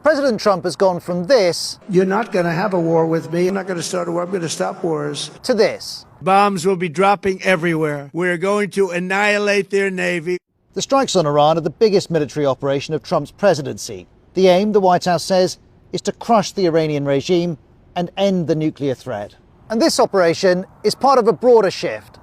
President Trump has gone from this... You're not going to have a war with me. I'm not going to start a war. I'm going to stop wars. ...to this. Bombs will be dropping everywhere. We're going to annihilate their navy. The strikes on Iran are the biggest military operation of Trump's presidency. The aim, the White House says, is to crush the Iranian regime and end the nuclear threat. And this operation is part of a broader shift.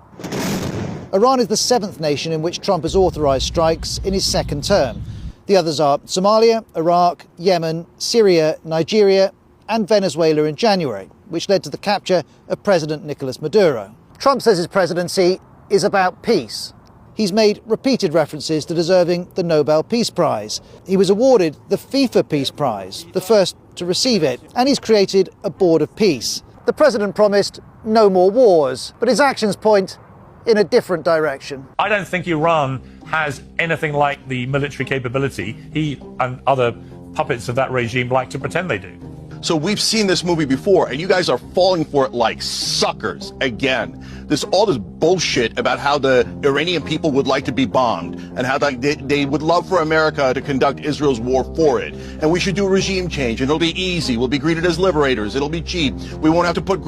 Iran is the seventh nation in which Trump has authorised strikes in his second term. The others are Somalia, Iraq, Yemen, Syria, Nigeria and Venezuela in January, which led to the capture of President Nicolas Maduro. Trump says his presidency is about peace. He's made repeated references to deserving the Nobel Peace Prize. He was awarded the FIFA Peace Prize, the first to receive it, and he's created a board of peace. The president promised no more wars, but his actions point in a different direction. I don't think Iran has anything like the military capability he and other puppets of that regime like to pretend they do. So we've seen this movie before, and you guys are falling for it like suckers again. All this bullshit about how the Iranian people would like to be bombed and how they would love for America to conduct Israel's war for it. And we should do a regime change, and it'll be easy. We'll be greeted as liberators. It'll be cheap. We won't have to put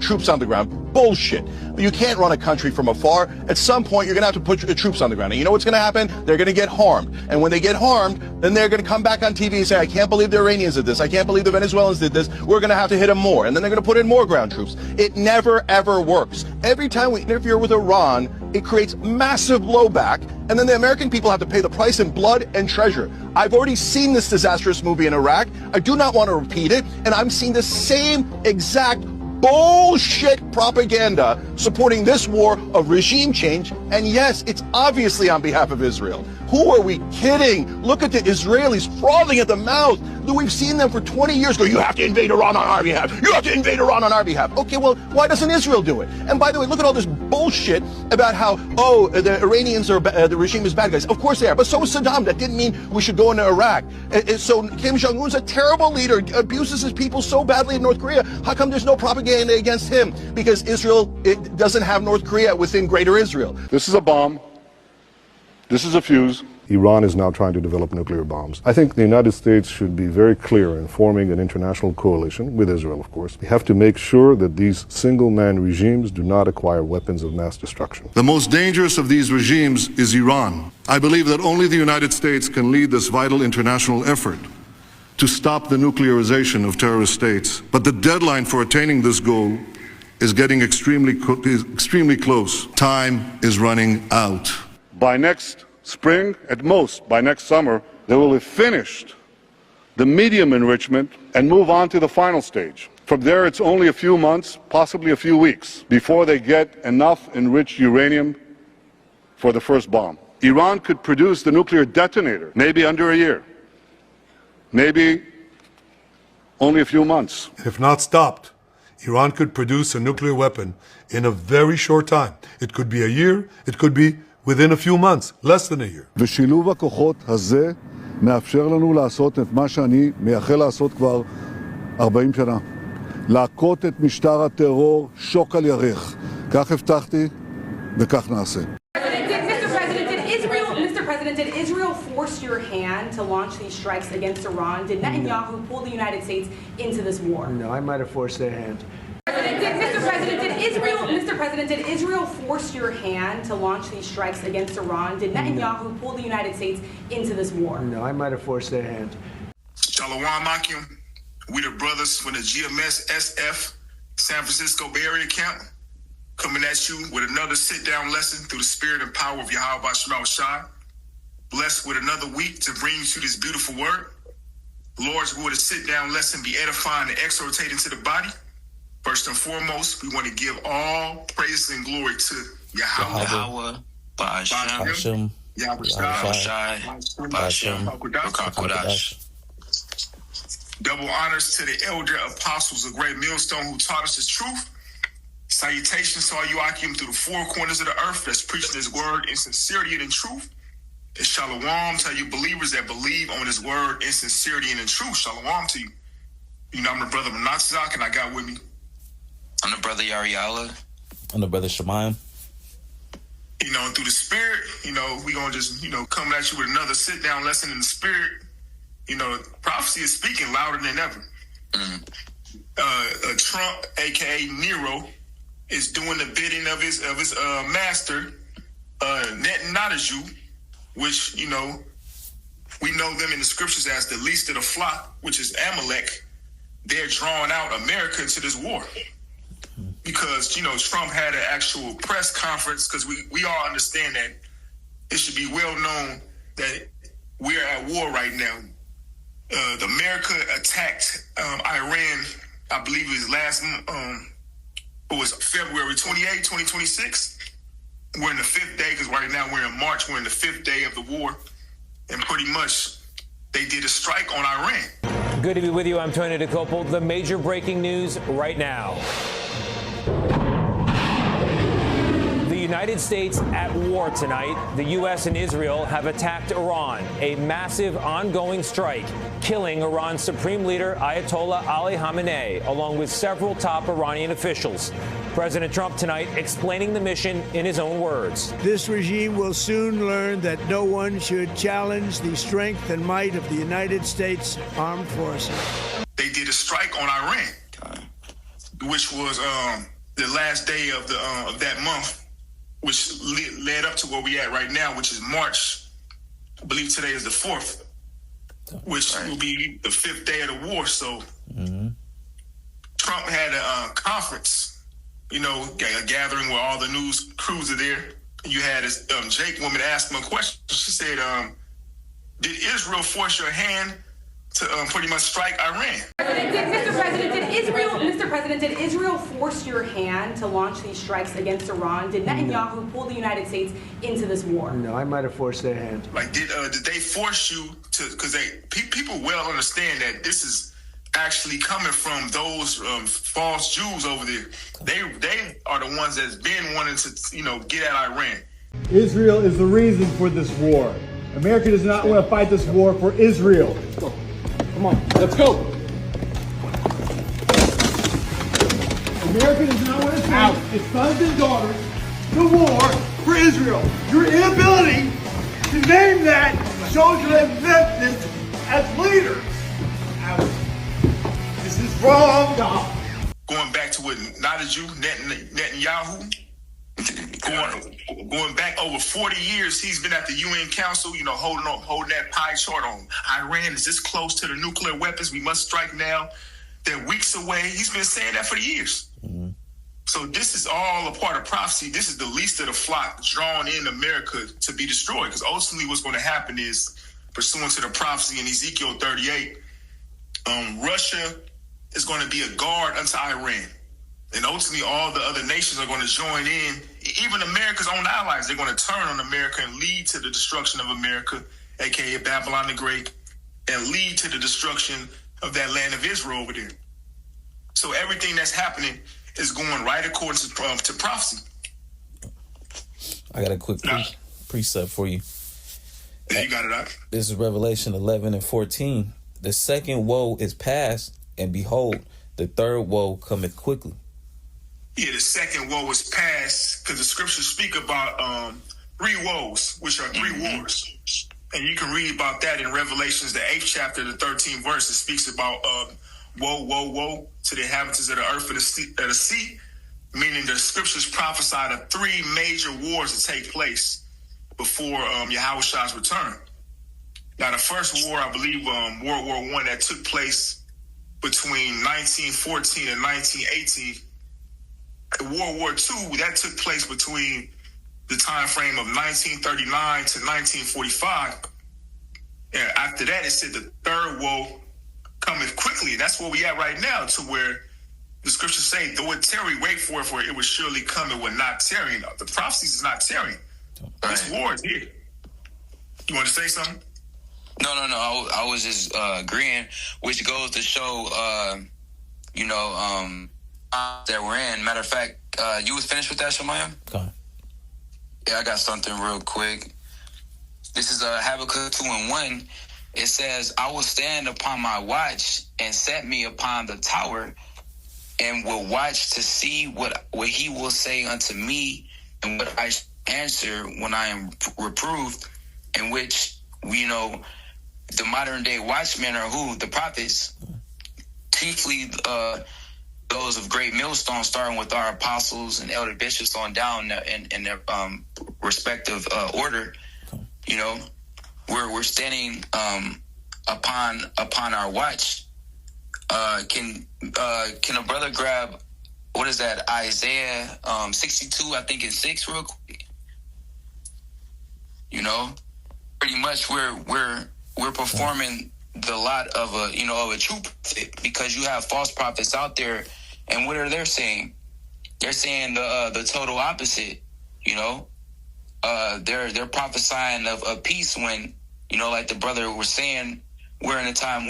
troops on the ground. Bullshit. You can't run a country from afar. At some point, you're going to have to put troops on the ground. And you know what's going to happen? They're going to get harmed. And when they get harmed, then they're going to come back on TV and say, I can't believe the Iranians did this. I can't believe the Venezuelans did this. We're going to have to hit them more. And then they're going to put in more ground troops. It never, ever works. Every time we interfere with Iran, it creates massive blowback. And then the American people have to pay the price in blood and treasure. I've already seen this disastrous movie in Iraq. I do not want to repeat it. And I'm seeing the same exact bullshit propaganda supporting this war of regime change. And yes, it's obviously on behalf of Israel. Who are we kidding? Look at the Israelis frothing at the mouth. We've seen them for 20 years go, you have to invade Iran on our behalf. You have to invade Iran on our behalf. Okay, well, why doesn't Israel do it? And by the way, look at all this bullshit about how, the Iranians are, the regime is bad guys. Of course they are, but so is Saddam. That didn't mean we should go into Iraq. So Kim Jong-un's a terrible leader, abuses his people so badly in North Korea. How come there's no propaganda against him? Because Israel, it doesn't have North Korea within Greater Israel. This is a bomb. This is a fuse. Iran is now trying to develop nuclear bombs. I think the United States should be very clear in forming an international coalition, with Israel of course. We have to make sure that these single-man regimes do not acquire weapons of mass destruction. The most dangerous of these regimes is Iran. I believe that only the United States can lead this vital international effort to stop the nuclearization of terrorist states. But the deadline for attaining this goal is getting extremely close. Time is running out. By next spring, at most by next summer, they will have finished the medium enrichment and move on to the final stage. From there, it's only a few months, possibly a few weeks, before they get enough enriched uranium for the first bomb. Iran could produce the nuclear detonator maybe under a year, maybe only a few months. If not stopped, Iran could produce a nuclear weapon in a very short time. It could be a year, it could be within a few months, less than a year. ושילוב הכוחות הזה מאפשר לנו לעשות את מה שאני מייחל לעשות כבר 40 שנה. להכות את משטר הטרור שוק על ירך. כך הבטחתי וכך נעשה. Mr. President, did Israel force your hand to launch these strikes against Iran? Did Netanyahu pull the United States into this war? No, I might have forced their hand. Mr. President, did Israel force your hand to launch these strikes against Iran? Did Netanyahu pull the United States into this war? No, I might have forced their hand. Shalom Akim. We the brothers from the GMS SF San Francisco Bay Area camp coming at you with another sit-down lesson through the spirit and power of Yahweh Shema Shai. Blessed with another week to bring you to this beautiful word. Lord's will, the sit-down lesson be edifying and exhortating to the body. First and foremost, we want to give all praise and glory to Yahweh, Ba'ashem, Yahweh, Double honors to the elder apostles of Great Millstone who taught us his truth. Salutations to all you Akim through the four corners of the earth that's preaching his word in sincerity and in truth. And shalom to you believers that believe on his word in sincerity and in truth. Shalom to you. You know, I'm the brother Manatzak, and I got with me. I'm the brother Yariala. I'm the brother Shemayim. You know, and through the spirit, you know, we gonna just, you know, come at you with another sit-down lesson in the spirit. You know, prophecy is speaking louder than ever. Trump, aka Nero, is doing the bidding of his master, Netanyahu, which, you know, we know them in the scriptures as the least of the flock, which is Amalek. They're drawing out America into this war. Because, you know, Trump had an actual press conference, because we all understand that it should be well known that we're at war right now. America attacked Iran, I believe it was it was February 28, 2026. We're in the 5th day, because right now we're in March. We're in the 5th day of the war. And pretty much they did a strike on Iran. Good to be with you. I'm Tony DeCopel. The major breaking news right now. The United States at war tonight. The U.S. and Israel have attacked Iran. A massive ongoing strike, killing Iran's supreme leader, Ayatollah Ali Khamenei, along with several top Iranian officials. President Trump tonight explaining the mission in his own words. This regime will soon learn that no one should challenge the strength and might of the United States Armed Forces. They did a strike on Iran, which was the last day of that month, which led up to where we at right now, which is March. I believe today is the 4th, which will be the 5th day of the war. So Trump had a conference, you know, a gathering where all the news crews are there. You had this Jake woman ask him a question. She said, did Israel force your hand to pretty much strike Iran? Mr. President, did Israel force your hand to launch these strikes against Iran? Did Netanyahu pull the United States into this war? No, I might have forced their hand. Like, did they force you to? Because people well understand that this is actually coming from those false Jews over there. They are the ones that's been wanting to, you know, get at Iran. Israel is the reason for this war. America does not want to fight this war for Israel. Come on, let's go. America does not want to send its sons and daughters to war for Israel. Your inability to name that shows your existence as leaders. This is wrong, God. Going back to what, not a Jew, Netanyahu, going back over 40 years, he's been at the UN Council, you know, holding that pie chart on Iran is this close to the nuclear weapons. We must strike now. They're weeks away. He's been saying that for years. So this is all a part of prophecy. This is the least of the flock drawn in America to be destroyed. Because ultimately what's going to happen is, pursuant to the prophecy in Ezekiel 38, Russia is going to be a guard unto Iran. And ultimately all the other nations are going to join in. Even America's own allies, they're going to turn on America and lead to the destruction of America, a.k.a. Babylon the Great, and lead to the destruction of that land of Israel over there. So everything that's happening is going right according to prophecy. I got a quick precept for you. Yeah, you got it out. This is Revelation 11 and 14. The second woe is past, and behold, the third woe cometh quickly. Yeah, the second woe is past, because the scriptures speak about 3 woes, which are 3 wars. And you can read about that in Revelations, the 8th chapter, the 13th verse. It speaks about woe, woe, woe to the inhabitants of the earth and the sea, meaning the scriptures prophesied of 3 major wars to take place before Yahushua's return. Now, the first war, I believe, World War I, that took place between 1914 and 1918. World War II, that took place between the time frame of 1939 to 1945. And after that, it said the third woe cometh quickly. That's where we at right now, to where the scriptures say, though it tarry, wait for it, for it was surely coming, will not tarry. The prophecies is not tarrying. This war is here. You want to say something? No. I was just agreeing, which goes to show, that we're in. Matter of fact, you was finished with that, Shemaiah? Okay. Yeah, I got something real quick. This is Habakkuk 2 and 1. It says, I will stand upon my watch and set me upon the tower and will watch to see what he will say unto me and what I answer when I am reproved, in which, the modern day watchmen are who? The prophets. Chiefly those of great millstone, starting with our apostles and elder bishops on down in their respective order. You know, we're standing upon our watch. Can a brother grab, what is that, Isaiah 62, I think it's 6 real quick? You know, pretty much we're performing the lot of a true prophet, because you have false prophets out there, and what are they saying? They're saying the total opposite. You know, they're prophesying of peace when, you know, like the brother was saying, we're in a time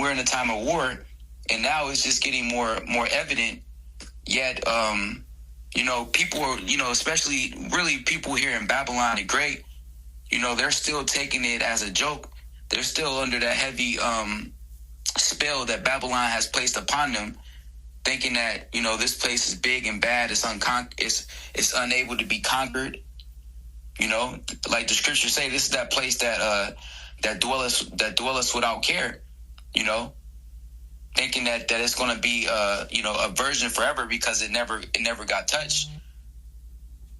of war, and now it's just getting more evident. Yet, you know, people are, you know, especially really people here in Babylon the Great, you know, they're still taking it as a joke. They're still under that heavy spell that Babylon has placed upon them, thinking that, you know, this place is big and bad. It's unable to be conquered. You know, like the scriptures say, this is that place that dwelleth without care. You know, thinking that it's going to be you know, a virgin forever because it never got touched.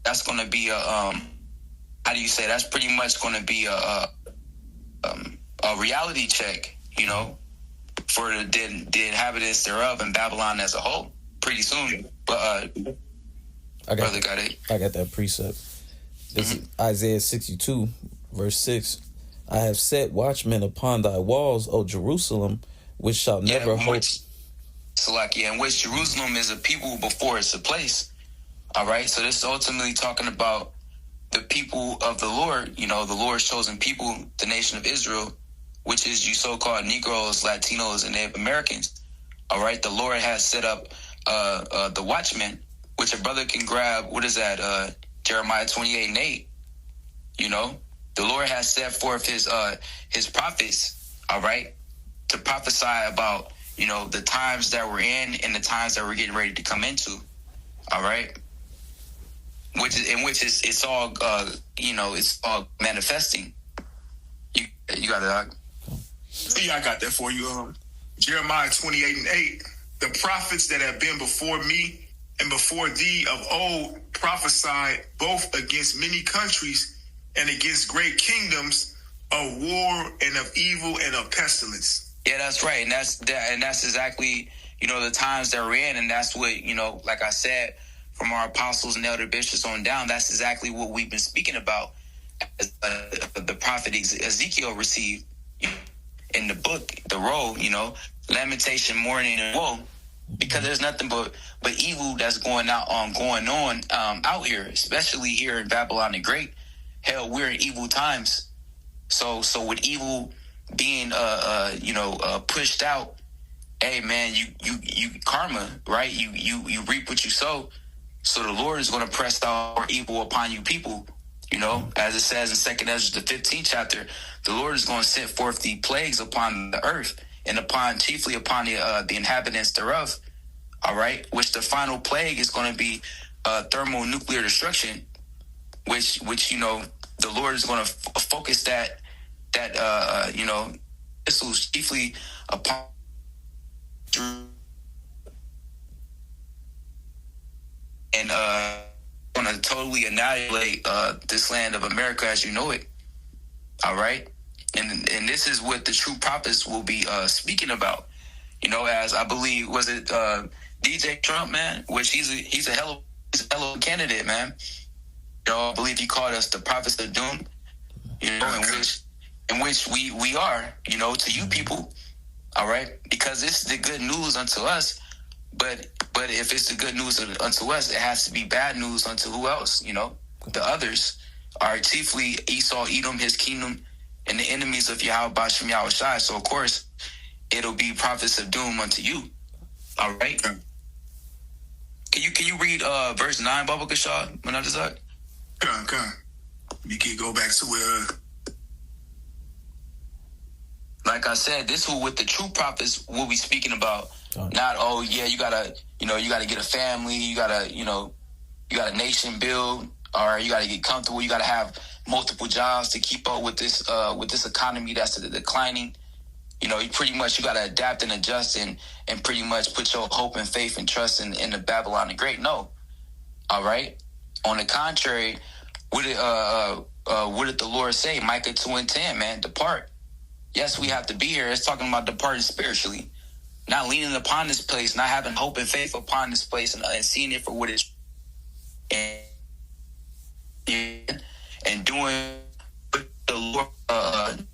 That's going to be how do you say? That's pretty much going to be a reality check, you know, for the inhabitants thereof and Babylon as a whole pretty soon. But I got that precept. This is Isaiah 62, verse 6. I have set watchmen upon thy walls, O Jerusalem, which shall never hope. In which Jerusalem is a people before it's a place. All right, so this is ultimately talking about the people of the Lord, you know, the Lord's chosen people, the nation of Israel, which is you so-called Negroes, Latinos, and Native Americans. All right, the Lord has set up the watchmen, which a brother can grab. What is that? Jeremiah 28:8. You know, the Lord has set forth his prophets, all right, to prophesy about, you know, the times that we're in and the times that we're getting ready to come into. All right. It's all you know, it's all manifesting. You got it, Doc? Yeah, I got that for you. Jeremiah 28:8. The prophets that have been before me and before thee of old prophesied both against many countries and against great kingdoms, of war and of evil and of pestilence. Yeah, that's right, and that's exactly, you know, the times that we're in, and that's what, you know, like I said, from our apostles and elder bishops on down, that's exactly what we've been speaking about. The prophet Ezekiel received in the book, the roll, you know, lamentation, mourning, and woe, because there's nothing but evil that's going on out here, especially here in Babylon the Great. Hell, we're in evil times. So with evil being pushed out, hey man, you karma, right? You reap what you sow. So the Lord is going to press out more evil upon you people. You know, as it says in 2 Ezra, the 15th chapter, the Lord is going to send forth the plagues upon the earth and chiefly upon the inhabitants thereof. All right, which the final plague is going to be thermonuclear destruction, which you know, the Lord is going to focus that you know, missiles chiefly upon and going to totally annihilate this land of America as you know it. All right, and this is what the true prophets will be speaking about. You know, as I believe, was it DJ Trump, man? Which he's a hell of a candidate, man. You know, I believe he called us the prophets of doom. You know, in which we are, you know, to you people. All right, because it's the good news unto us, but if it's the good news unto us, it has to be bad news unto who else? You know, the others are chiefly Esau, Edom, his kingdom, and the enemies of Yahweh Bashem Yahweh Shai. So of course, it'll be prophets of doom unto you. All right. Can you read verse 9, Baba Kashad? Come. You can go back to where. Like I said, this is what the true prophets will be speaking about. Not, oh yeah, you gotta get a family, you got a nation build, or you gotta get comfortable, you gotta have multiple jobs to keep up with this economy that's declining. You know, you got to adapt and adjust and pretty much put your hope and faith and trust in the Babylon the Great. No. All right. On the contrary, what did the Lord say? Micah 2:10, man, depart. Yes, we have to be here. It's talking about departing spiritually, not leaning upon this place, not having hope and faith upon this place and seeing it for what it's and doing what the Lord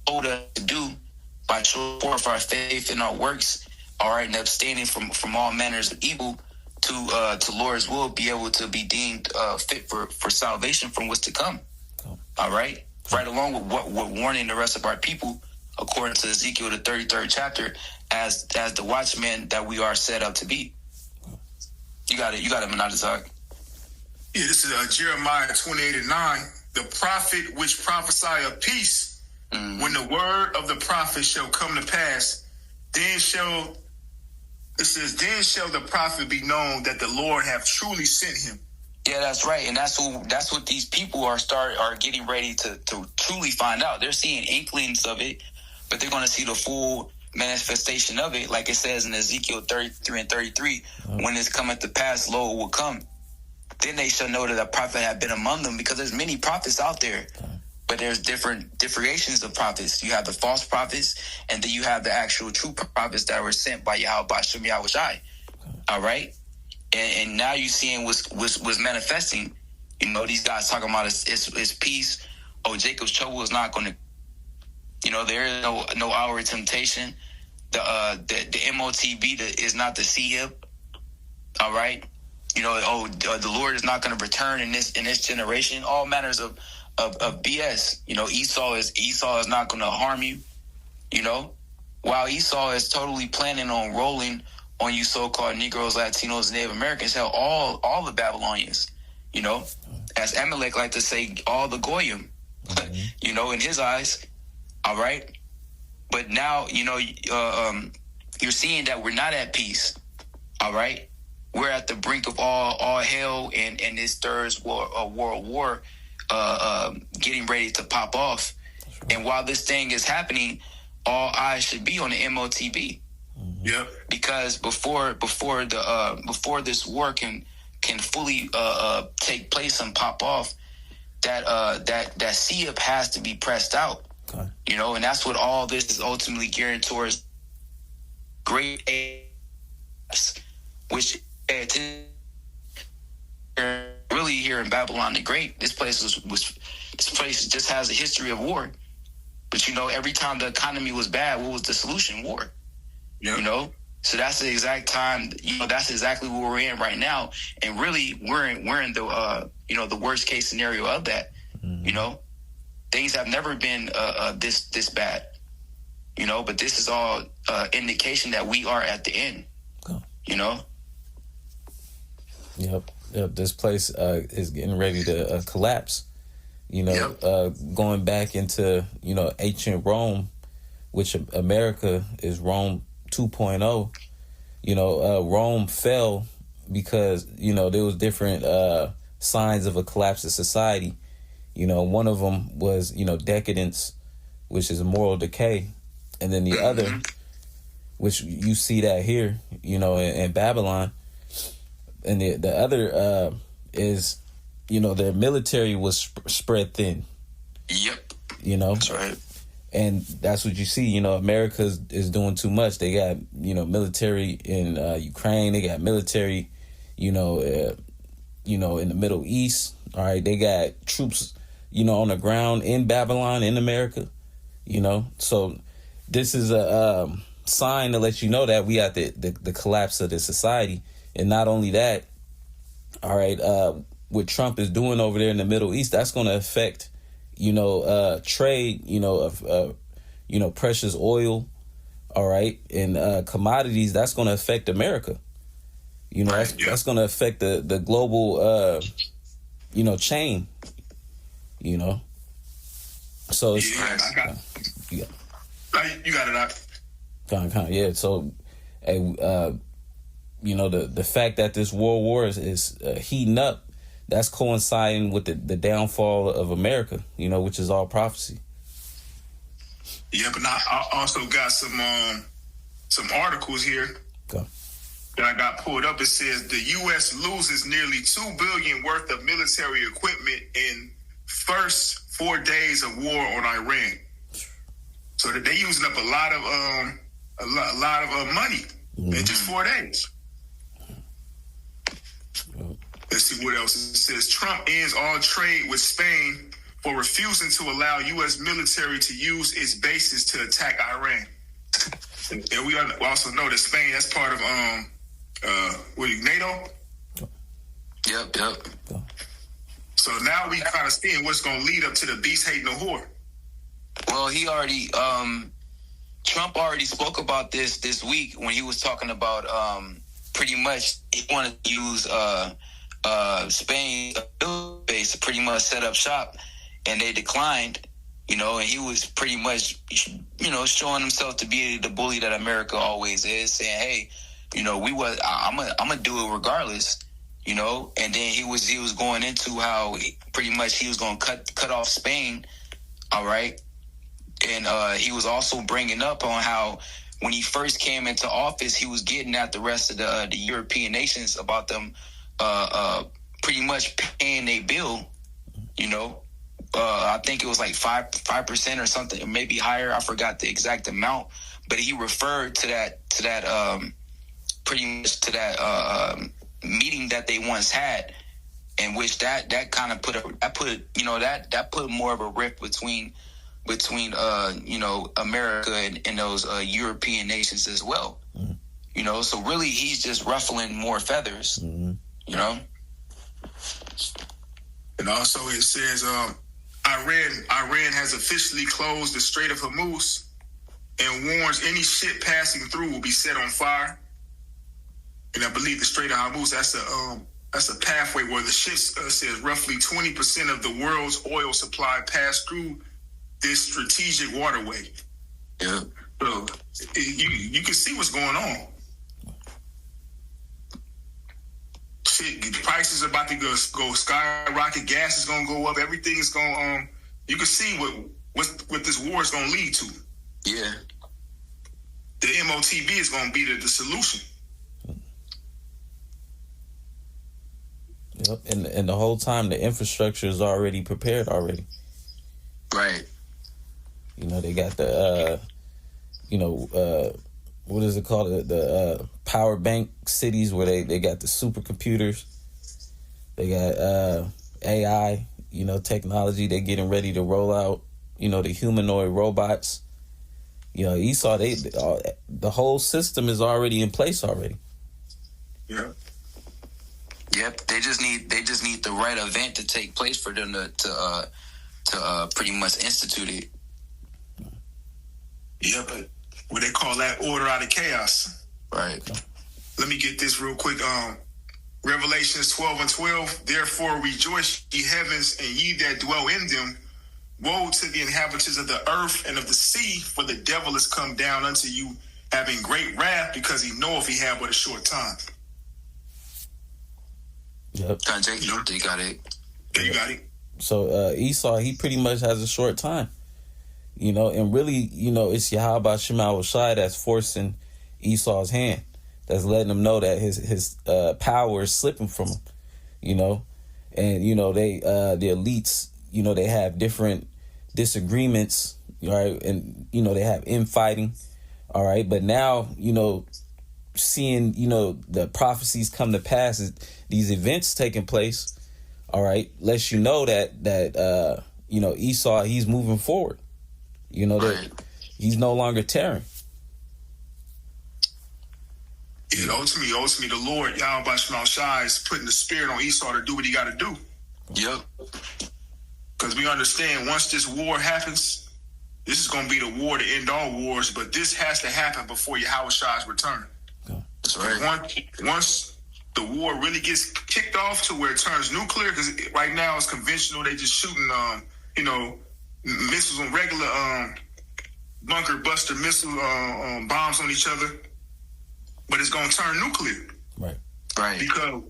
told us to do by showing forth our faith and our works, all right, and abstaining from all manners of evil to Lord's will, be able to be deemed fit for salvation from what's to come. All right, right along with what we're warning the rest of our people, according to Ezekiel the 33rd chapter, as the watchmen that we are set up to be. You got it, Menadizak. Yeah, this is Jeremiah 28:9. The prophet which prophesy of peace, when the word of the prophet shall come to pass, then shall the prophet be known that the Lord have truly sent him. Yeah, that's right, and that's what these people are getting ready to truly find out. They're seeing inklings of it, but they're going to see the full manifestation of it, like it says in Ezekiel 33 and 33. When it's coming to pass, lo, it will come. Then they shall know that a prophet had been among them, because there's many prophets out there, but there's different variations of prophets. You have the false prophets, and then you have the actual true prophets that were sent by Yahweh Bashim Yahushai. All right, and now you're seeing what's manifesting. You know, these guys talking about it's peace. Oh, Jacob's trouble is not going to. You know, there is no hour of temptation. The MOTB is not the C-hip. All right. You know, the Lord is not going to return in this generation. All manners of BS. You know, Esau is not going to harm you. You know, while Esau is totally planning on rolling on you so-called Negroes, Latinos, Native Americans, hell, all the Babylonians. You know, as Amalek like to say, all the Goyim. You know, in his eyes. All right, but now you know you're seeing that we're not at peace. All right. We're at the brink of all hell and this third world war getting ready to pop off. Right. And while this thing is happening, all eyes should be on the MOTB. Yeah. Because before this war can fully take place and pop off, that C-hip has to be pressed out. Okay. You know, and that's what all this is ultimately gearing towards. Great apes, which really here in Babylon the Great, this place just has a history of war. But you know, every time the economy was bad, what was the solution? War. Yep. You know, so that's the exact time. You know, that's exactly what we're in right now, and really we're in the the worst case scenario of that. Mm-hmm. You know, things have never been this bad. You know, but this is all indication that we are at the end. Oh. You know. Yep. This place is getting ready to collapse. You know, yep. Going back into ancient Rome, which America is Rome 2.0. You know, Rome fell because there was different signs of a collapse of society. You know, one of them was decadence, which is a moral decay. And then the other, which you see that here, in Babylon. And the other is, their military was spread thin. Yep. That's right. And that's what you see. America is doing too much. They got, military in Ukraine. They got military, in the Middle East. All right. They got troops, on the ground in Babylon, in America, So this is a sign to let you know that we at the collapse of the society. And not only that, all right, what Trump is doing over there in the Middle East, that's going to affect, trade, of precious oil, all right, and commodities. That's going to affect America. That's going to affect the global, chain. So it's, you got it out. Kind of, yeah. So, hey, the fact that this world war is heating up, that's coinciding with the downfall of America, which is all prophecy. Yeah, but I also got some articles here that I got pulled up. It says the U.S. loses nearly $2 billion worth of military equipment in first 4 days of war on Iran. So that they're using up a lot of money in just 4 days. Let's see what else it says. Trump ends all trade with Spain for refusing to allow U.S. military to use its bases to attack Iran. And we also know that Spain, that's part of NATO. Yep. So now we kind of seeing what's going to lead up to the beast hating the whore. Well, he already, Trump already spoke about this week when he was talking about pretty much he wanted to use Spain base to pretty much set up shop, and they declined. And he was pretty much, showing himself to be the bully that America always is, saying, "Hey, I'm gonna do it regardless." And then he was going into how pretty much he was going to cut off Spain, all right. And he was also bringing up on how when he first came into office, he was getting at the rest of the European nations about them pretty much paying their bill. I think it was like 5% or something, or maybe higher. I forgot the exact amount, but he referred to that pretty much to that meeting that they once had, in which that kind of put more of a rift between America and those European nations as well. So really he's just ruffling more feathers. And also it says Iran has officially closed the Strait of Hormuz and warns any ship passing through will be set on fire. And I believe the Strait of Hormuz, that's a pathway where the ships says roughly 20% of the world's oil supply pass through this strategic waterway. Yeah. So you can see what's going on. Shit, the prices are about to go skyrocket. Gas is going to go up. Everything is going you can see what this war is going to lead to. Yeah. The MOTB is going to be the solution. Yep. And the whole time the infrastructure is already prepared already. Right. They got the what is it called? The power bank cities where they got the supercomputers. They got AI, technology. They're getting ready to roll out, the humanoid robots. Esau, the whole system is already in place already. Yeah. Yep. They just need the right event to take place for them to pretty much institute it. Yeah, but what they call that order out of chaos. Right. Let me get this real quick. Revelations 12:12. Therefore rejoice, ye heavens, and ye that dwell in them. Woe to the inhabitants of the earth and of the sea, for the devil is come down unto you, having great wrath, because he knoweth he have but a short time. Yep. You got it. Yeah, you got it. So Esau, he pretty much has a short time. And really, it's Yahweh Shema Shai that's forcing Esau's hand. That's letting him know that his power is slipping from him. And they the elites, they have different disagreements, right? And they have infighting, all right. But now, seeing the prophecies come to pass, these events taking place, all right, lets you know that Esau, he's moving forward. That he's no longer tearing. And ultimately, the Lord, Yahweh Shema Shai, is putting the spirit on Esau to do what he got to do. Yep. Because we understand once this war happens, this is going to be the war to end all wars, but this has to happen before Yahweh Shai's return. That's right. Once the war really gets kicked off to where it turns nuclear, because right now it's conventional, they just shooting, missiles on regular bunker buster missile bombs on each other, but it's going to turn nuclear. Right. Because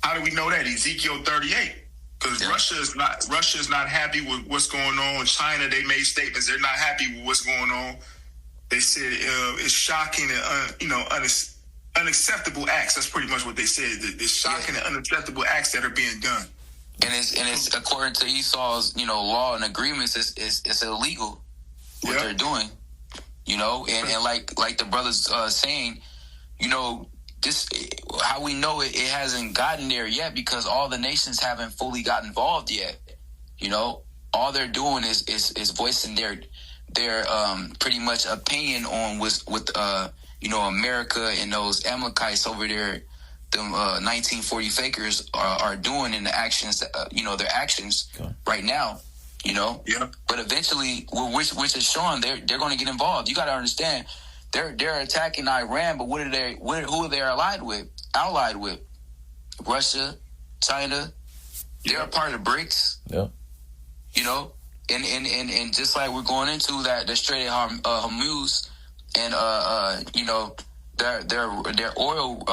how do we know that? Ezekiel 38. Because Russia is not happy with what's going on. China, they made statements they're not happy with what's going on. They said it's shocking and unacceptable acts. That's pretty much what they said. It's shocking and unacceptable acts that are being done. And it's according to Esau's law and agreements, it's illegal what they're doing. And like the brothers saying, this how we know it hasn't gotten there yet because all the nations haven't fully got involved yet. All they're doing is voicing their pretty much opinion on with America and those Amalekites over there, them 1940 fakers are doing in the actions, their actions right now. But eventually, which is showing they're going to get involved. You got to understand, they're attacking Iran, but who are they allied with? Russia, China. They're a part of BRICS. Yeah. And just like we're going into that, the Strait of Hormuz, and their oil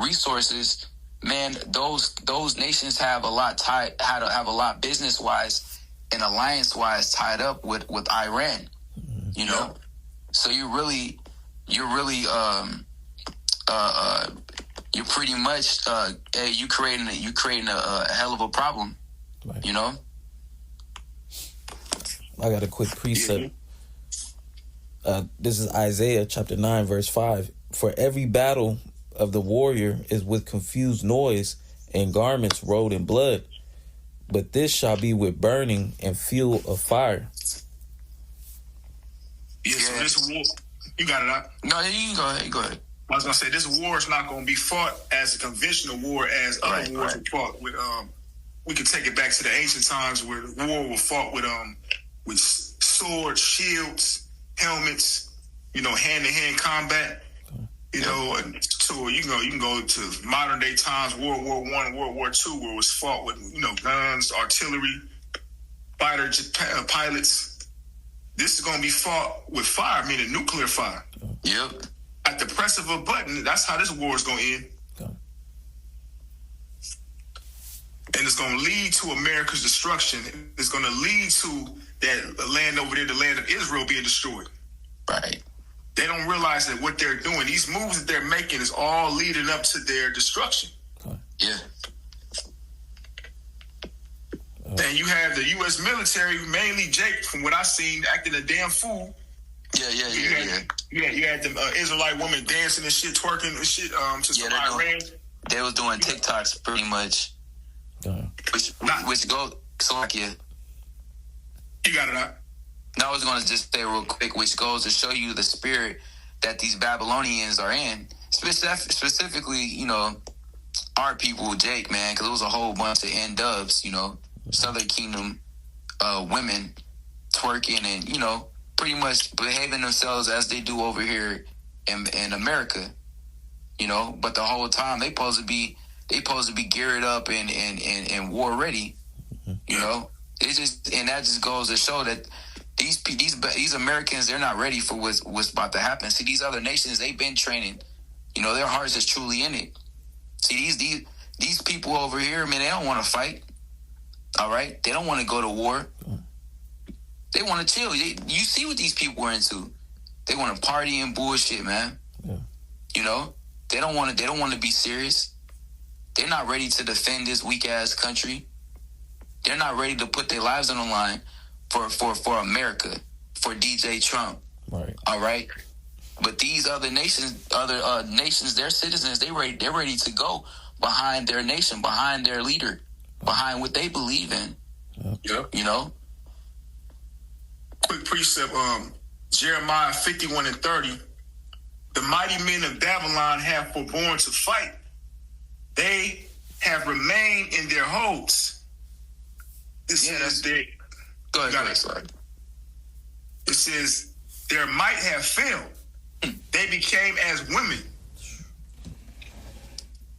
resources, man, those nations have a lot business wise and alliance wise tied up with Iran. So you're pretty much you creating a hell of a problem. Right. I got a quick precept. This is Isaiah chapter 9 verse 5. For every battle of the warrior is with confused noise and garments rolled in blood, but this shall be with burning and fuel of fire. So this war, you got it out? No, you go ahead. I was gonna say this war is not gonna be fought as a conventional war as other wars were fought with. We could take it back to the ancient times where the war was fought with swords, shields, helmets, hand-to-hand combat. And so you can go to modern day times, World War I, World War II, where it was fought with guns, artillery, fighter pilots. This is going to be fought with fire, meaning nuclear fire. Yep. At the press of a button, that's how this war is going to end. And it's going to lead to America's destruction. It's going to lead to that land over there, the land of Israel, being destroyed. Right. They don't realize that what they're doing, these moves that they're making, is all leading up to their destruction. Yeah. And you have the U.S. military, mainly Jake, from what I've seen, acting a damn fool. Yeah. You had them Israelite women dancing and shit, twerking and shit to some Iran. They was doing TikToks pretty much. Which go so like you got it out. Now I was going to just say real quick, which goes to show you the spirit that these Babylonians are in. Specifically, our people, Jake, man, because it was a whole bunch of N-dubs, Southern Kingdom women twerking and, pretty much behaving themselves as they do over here in America, But the whole time they supposed to be geared up and war ready, and that just goes to show that these Americans, they're not ready for what's about to happen. See, these other nations, they've been training. Their hearts is truly in it. See, these people over here, man, they don't want to fight. All right, they don't want to go to war. They want to chill. You see what these people are into. They want to party and bullshit, man. Yeah. They don't want to be serious. They're not ready to defend this weak ass country. They're not ready to put their lives on the line for America, for DJ Trump. Right. All right. But these other nations, their citizens, they're ready to go behind their nation, behind their leader, behind what they believe in. Yep. Quick precept, Jeremiah 51:30. The mighty men of Babylon have forborne to fight. They have remained in their holes. It says it says their might have failed. They became as women.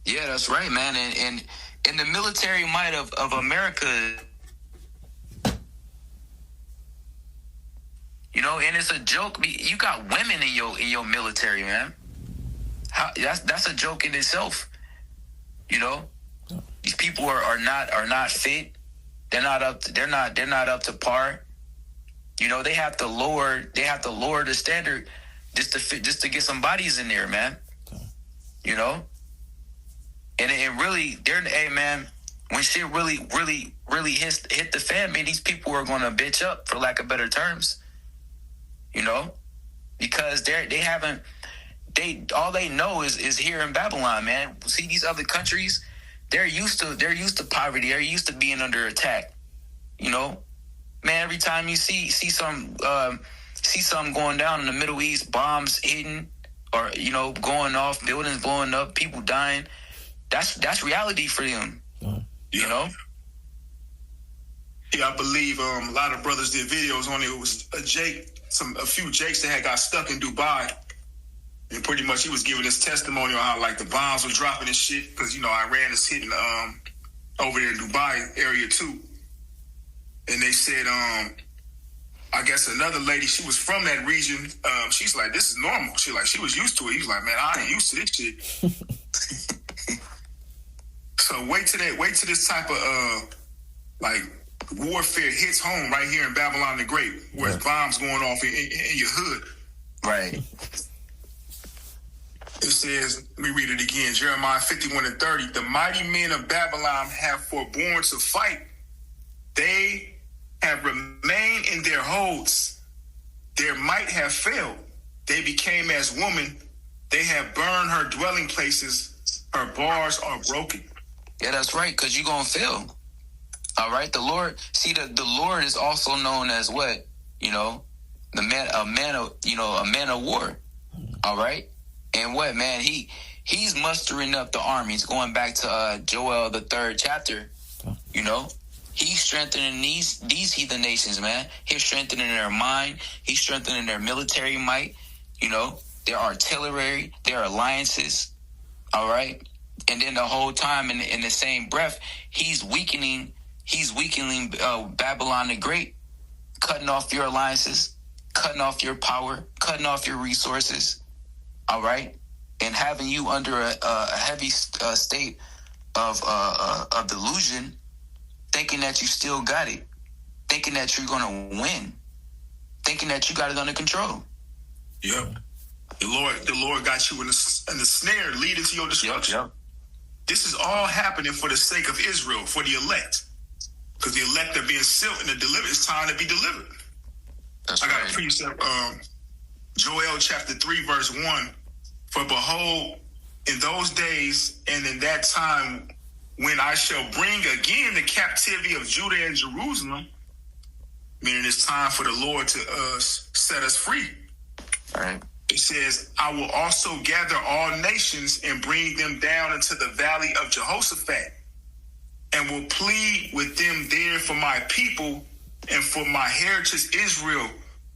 Yeah, that's right, man. And the military might of America, and it's a joke. You got women in your military, man. That's a joke in itself. These people are not fit. They're not up to par. You know, they have to lower the standard just to get some bodies in there, man. You know? And it really, hey man, when shit really hit the fan, man, these people are gonna bitch up, for lack of better terms. You know? Because all they know is here in Babylon, man. See, these other countries, they're used to poverty, they're used to being under attack. You know? Man, every time you see something going down in the Middle East, bombs hitting, or you know, going off, buildings blowing up, people dying, that's reality for them. You know? Yeah, I believe a lot of brothers did videos on it. It was a few Jakes that had got stuck in Dubai, and pretty much he was giving his testimony on how like the bombs were dropping and shit, because you know Iran is hitting over there in Dubai area too. And they said, I guess another lady, she was from that region. She's like, this is normal. She was used to it. He was like, man, I ain't used to this shit. So wait till this type of like warfare hits home right here in Babylon the Great, where it's bombs going off in your hood. Right. It says, let me read it again. Jeremiah 51:30. The mighty men of Babylon have forborne to fight. They have remained in their holds. Their might have failed. They became as woman. They have burned her dwelling places. Her bars are broken. Yeah, that's right, because you're going to fail. All right? The Lord, see, the Lord is also known as what? You know, a man of war. All right? And what, man? He's mustering up the armies, going back to Joel, the 3rd chapter, you know? He's strengthening these heathen nations, man. He's strengthening their mind. He's strengthening their military might, you know, their artillery, their alliances, all right? And then the whole time in the same breath, he's weakening Babylon the Great, cutting off your alliances, cutting off your power, cutting off your resources, all right? And having you under a heavy state of delusion, thinking that you still got it, thinking that you're going to win, thinking that you got it under control. Yep. The Lord got you in the snare leading to your destruction. Yep. This is all happening for the sake of Israel, for the elect. Because the elect are being sealed and delivered. It's time to be delivered. That's I got right. a precept, Joel chapter 3, verse 1. For behold, in those days and in that time, when I shall bring again the captivity of Judah and Jerusalem, meaning it's time for the Lord to set us free. All right. It says, I will also gather all nations and bring them down into the valley of Jehoshaphat, and will plead with them there for my people and for my heritage Israel,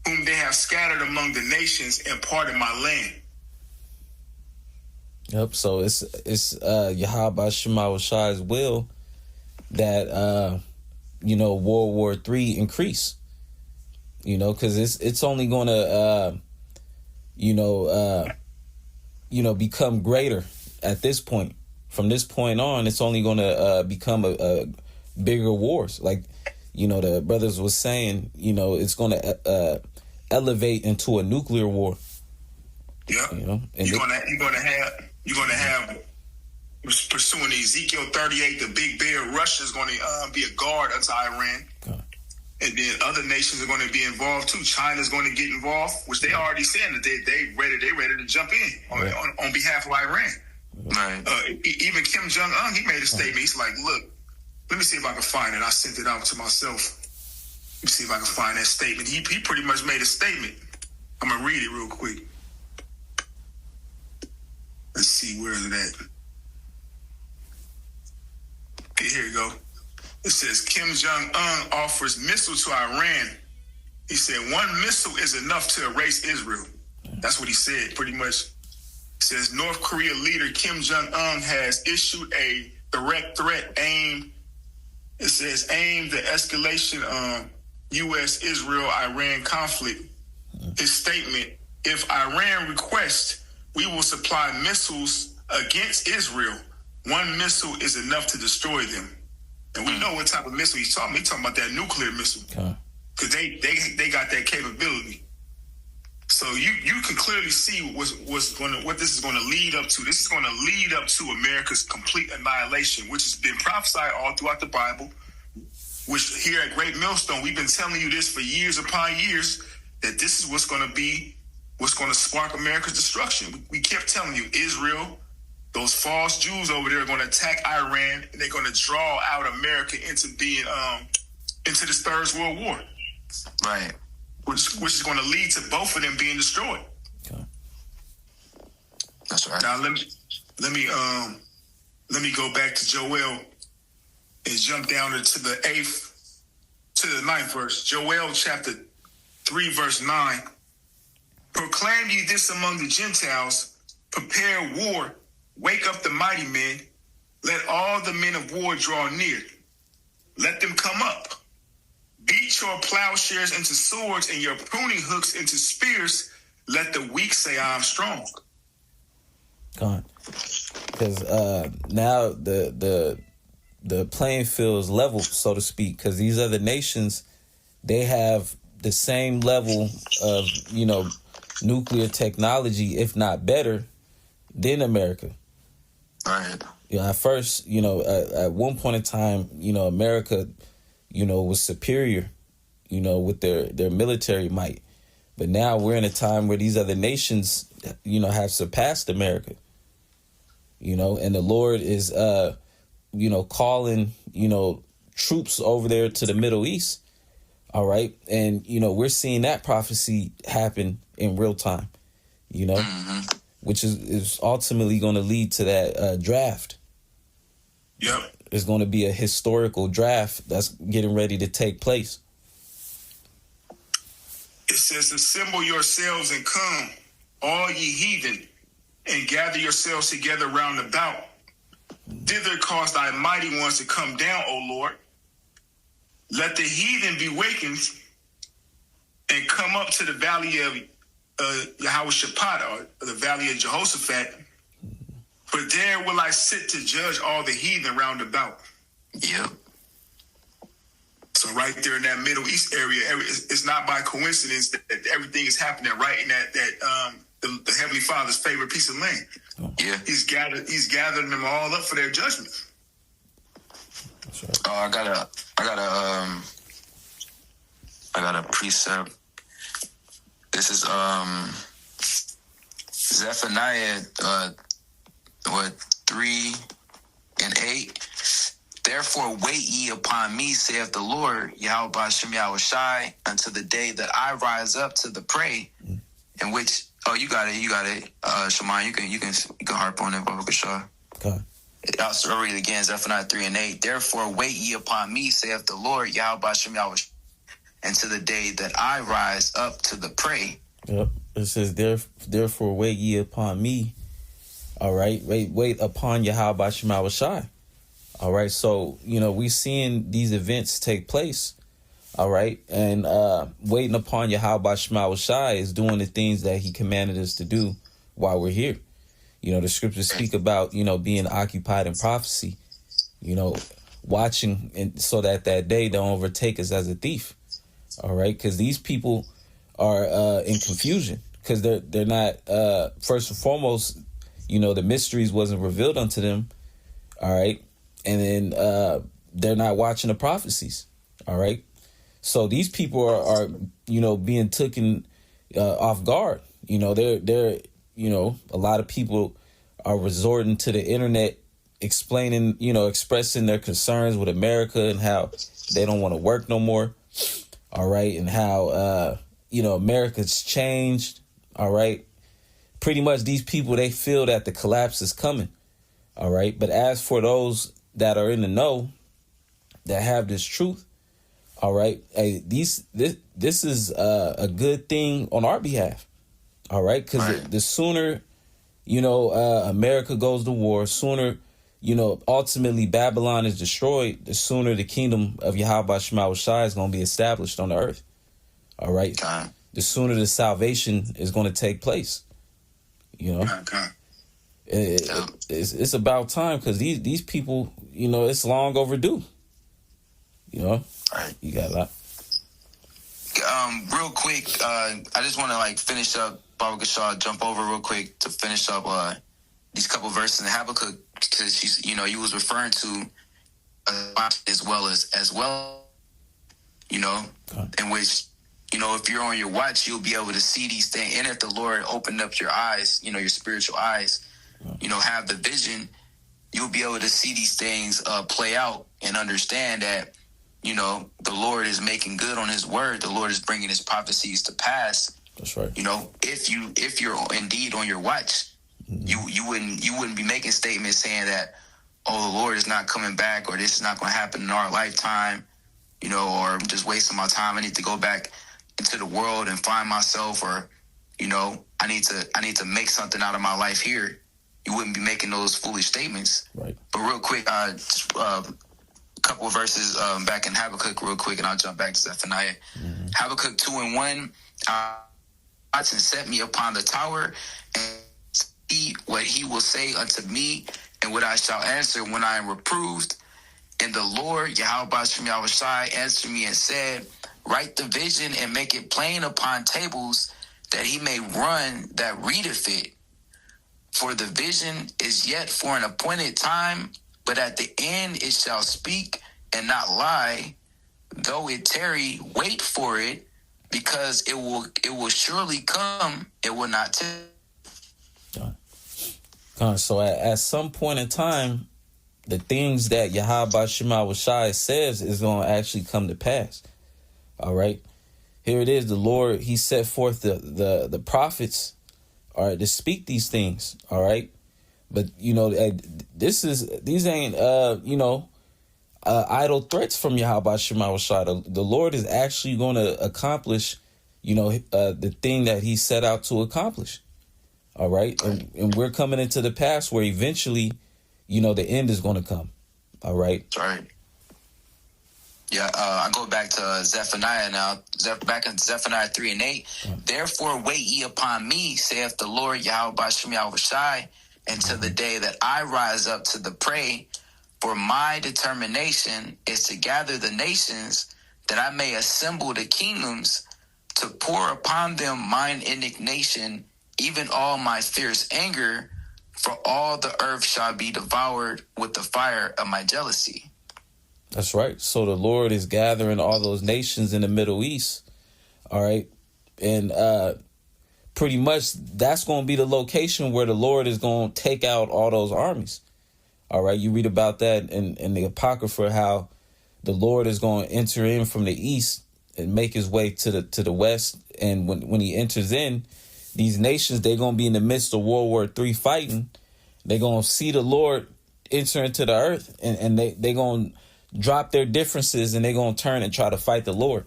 whom they have scattered among the nations and parted my land. Yep. So it's Yahweh Shema Shai's will that World War III increase. You know, because it's only going to become greater at this point. From this point on, it's only going to become a bigger wars. Like, the brothers was saying, it's going to elevate into a nuclear war. Yeah. And you're gonna have pursuing Ezekiel 38, the big bear. Russia's going to be a guard unto Iran. Okay. And then other nations are going to be involved too. China's going to get involved, which they already saying that they ready to jump in on behalf of Iran. Right. Even Kim Jong-un, he made a statement. He's like, look, let me see if I can find it. I sent it out to myself. Let me see if I can find that statement. He pretty much made a statement. I'm going to read it real quick. Let's see, where is it at? Okay, here you go. It says, Kim Jong-un offers missile to Iran. He said, one missile is enough to erase Israel. That's what he said, pretty much. It says, North Korea leader Kim Jong-un has issued a direct threat aimed the escalation of U.S.-Israel-Iran conflict. His statement, if Iran requests, we will supply missiles against Israel. One missile is enough to destroy them. And we know what type of missile he's talking about. He's talking about that nuclear missile. Because they got that capability. So you can clearly see what this is going to lead up to. This is going to lead up to America's complete annihilation, which has been prophesied all throughout the Bible. Which here at Great Millstone, we've been telling you this for years upon years, that this is what's going to spark America's destruction. We kept telling you, Israel, those false Jews over there are going to attack Iran, and they're going to draw out America into being into this Third World War, right? Which is going to lead to both of them being destroyed. Okay. That's right. Now let me go back to Joel and jump down to the 9th verse. Joel chapter 3 verse 9. Proclaim ye this among the Gentiles, prepare war, wake up the mighty men, let all the men of war draw near. Let them come up. Beat your plowshares into swords and your pruning hooks into spears. Let the weak say, I am strong. God. Because now the playing field is level, so to speak, because these other nations, they have the same level of, nuclear technology, if not better, than America. Right. At first, at one point in time, America, was superior, with their military might. But now we're in a time where these other nations, have surpassed America. And the Lord is, calling, troops over there to the Middle East. All right. And, we're seeing that prophecy happen in real time, which is ultimately going to lead to that draft. Yep. There's going to be a historical draft that's getting ready to take place. It says, assemble yourselves and come, all ye heathen, and gather yourselves together round about. Thither cause thy mighty ones to come down, O Lord. Let the heathen be wakened and come up to the valley of Yahweh-Shaphat, or the valley of Jehoshaphat. For there will I sit to judge all the heathen round about. Yep. So right there in that Middle East area, it's not by coincidence that everything is happening right in that the Heavenly Father's favorite piece of land. Yeah. He's gathered them all up for their judgment. That's right. Oh, I got a precept. This is Zephaniah 3 and 8. Therefore wait ye upon me, saith the Lord, Yahweh B'Shem Yahweh Shai, until the day that I rise up to the prey, in which you got it. Shaman, you can harp on it, Baba Kashar. Okay. I'll read it again, Zephaniah 3 and 8. Therefore wait ye upon me, saith the Lord, Yahweh B'Shem Yahweh Shai, until the day that I rise up to the prey. Yep. It says, therefore wait ye upon me. All right. Wait upon Yahweh B'Shem Yahweh Shai. All right. So, we're seeing these events take place. All right. And waiting upon Yahweh B'Shem Yahweh Shai is doing the things that he commanded us to do while we're here. The scriptures speak about, being occupied in prophecy, watching and so that day don't overtake us as a thief. All right. Because these people are in confusion because they're not first and foremost, the mysteries wasn't revealed unto them. All right. And then they're not watching the prophecies. All right. So these people are being taken off guard. They're a lot of people are resorting to the internet, explaining, expressing their concerns with America and how they don't want to work no more. All right. And how, America's changed. All right. Pretty much these people, they feel that the collapse is coming. All right. But as for those that are in the know, that have this truth, all right, hey, this is a good thing on our behalf. All right. Because the sooner, America goes to war, sooner, ultimately Babylon is destroyed, the sooner the kingdom of Yahweh B'Shem Yahweh Shai is going to be established on the earth. All right. The sooner the salvation is going to take place. It's about time because these people, it's long overdue. You know, you got a lot. Real quick, I just want to like finish up. Baba Gashar, jump over real quick to finish up these couple verses in Habakkuk, because she's, you know, you was referring to as well, you know, in which, you know, if you're on your watch, you'll be able to see these things. And if the Lord opened up your eyes, you know, your spiritual eyes, you know, have the vision, you'll be able to see these things play out and understand that, you know, the Lord is making good on his word. The Lord is bringing his prophecies to pass. That's right. You know, if you're indeed on your watch, you wouldn't be making statements saying that, oh, the Lord is not coming back, or this is not going to happen in our lifetime, you know, or I'm just wasting my time. I need to go back into the world and find myself, or, you know, I need to make something out of my life here. You wouldn't be making those foolish statements. Right. But real quick, couple of verses back in Habakkuk real quick, and I'll jump back to Zephaniah. Habakkuk 2:1, and set me upon the tower, and see what he will say unto me, and what I shall answer when I am reproved. And the Lord, Yahweh Bashem Yahushai, answered me and said, write the vision and make it plain upon tables, that he may run that readeth it. For the vision is yet for an appointed time, but at the end it shall speak and not lie. Though it tarry, wait for it, because it will surely come. It will not tarry. So at some point in time, the things that Yahweh Shema Shai says is going to actually come to pass. All right. Here it is. The Lord, he set forth the prophets, all right, to speak these things. All right. But, you know, these ain't, idle threats from Yahweh Shema Shai. The Lord is actually going to accomplish, you know, the thing that he set out to accomplish. All right. And we're coming into the past where eventually, you know, the end is going to come. All right. All right. Yeah, I go back to Zephaniah now. Back in Zephaniah 3:8. Therefore wait ye upon me, saith the Lord Yahweh Bashem Yahushai, until the day that I rise up to the prey. For my determination is to gather the nations, that I may assemble the kingdoms, to pour upon them mine indignation, even all my fierce anger, for all the earth shall be devoured with the fire of my jealousy. That's right. So the Lord is gathering all those nations in the Middle East. All right. And pretty much that's going to be the location where the Lord is going to take out all those armies. All right. You read about that in the Apocrypha, how the Lord is going to enter in from the east and make his way to the west. And when he enters in, these nations, they're going to be in the midst of World War III fighting. They're going to see the Lord enter into the earth, and they're going to drop their differences, and they're going to turn and try to fight the Lord.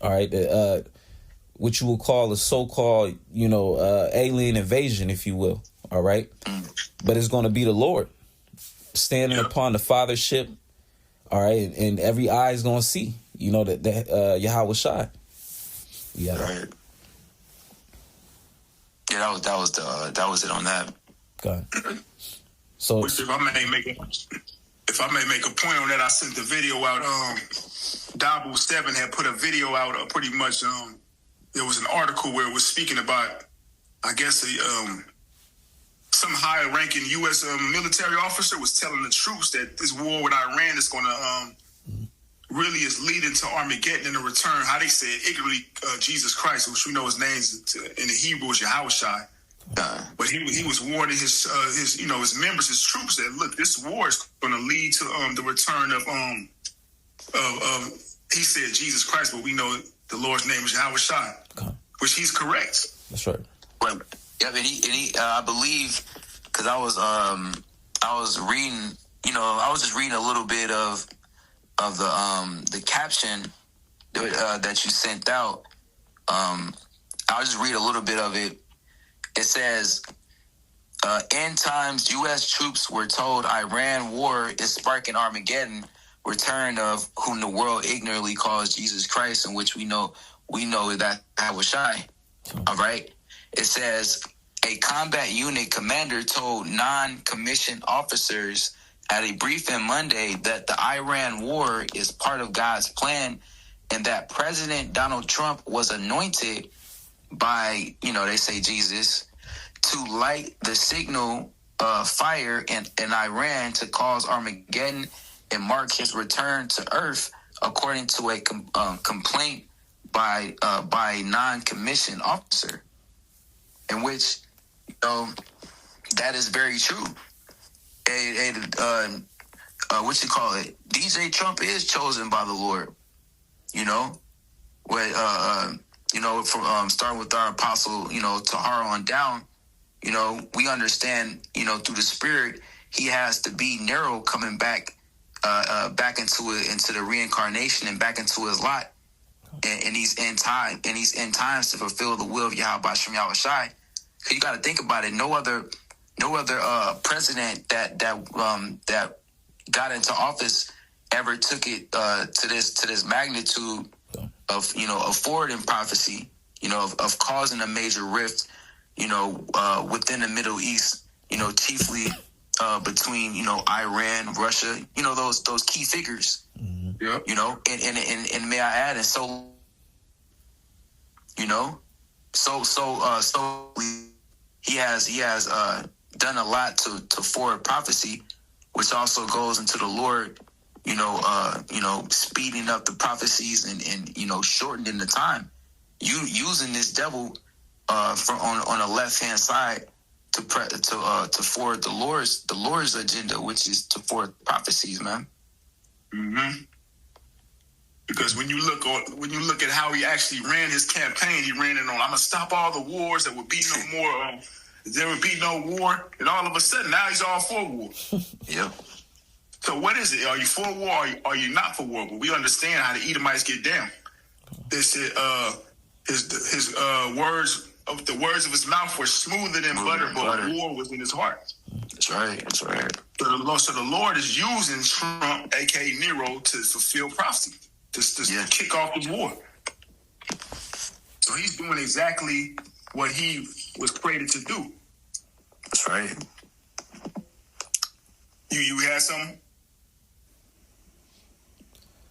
All right. Which you will call a so-called, alien invasion, if you will. All right. But it's going to be the Lord standing upon the fathership. All right. And every eye is going to see, that Yahweh Shai. Yeah. Right. Yeah, that was it on that. Okay. So if I may make a point on that, I sent the video out. Double 7 had put a video out. Pretty much, there was an article where it was speaking about, I guess, some high-ranking U.S. Military officer was telling the troops that this war with Iran is going to really is leading to Armageddon in the return. How they say it, ignorantly, Jesus Christ, which we know his name in the Hebrew is Yahweh Shai. But he was warning his members, his troops, that look, this war is going to lead to the return of he said Jesus Christ, but we know the Lord's name is Yahweh Shai, which he's correct. That's right. Well, yeah, and he I believe, because I was reading, I was just reading a little bit of the caption that you sent out. I'll just read a little bit of it. It says, end times, U.S. troops were told Iran war is sparking Armageddon, return of whom the world ignorantly calls Jesus Christ, in which we know that Yahweh Shai. All right. It says, a combat unit commander told non-commissioned officers at a briefing Monday that the Iran war is part of God's plan and that President Donald Trump was anointed by, they say Jesus, to light the signal fire in Iran to cause Armageddon and mark his return to Earth, according to a complaint by a non-commissioned officer, in which that is very true. What you call it? DJ Trump is chosen by the Lord. From starting with our apostle, Tahara on down. We understand, through the Spirit, he has to be narrow coming back into the reincarnation and back into his lot in these end times to fulfill the will of Yahweh Bashem Yahweh Shai. Because you got to think about it. No other president that got into office ever took it to this magnitude of forwarding prophecy, of causing a major rift, within the Middle East, chiefly between Iran, Russia, those key figures. Yeah. And may I add, and so he has done a lot to forward prophecy, which also goes into the Lord, speeding up the prophecies and shortening the time. Using this devil on the left hand side to forward the Lord's agenda, which is to forward prophecies, man. Mm-hmm. Because when you look at how he actually ran his campaign, he ran it on, I'm gonna stop all the wars. There would be no more. There would be no war, and all of a sudden now he's all for war. Yep. So what is it? Are you for war? Or are you not for war? But we understand how the Edomites get down. They said his words of his mouth were smoother than butter, but war was in his heart. That's right. So the Lord is using Trump, aka Nero, to fulfill prophecy, to kick off the war. So he's doing exactly what he was created to do. That's right. You had something?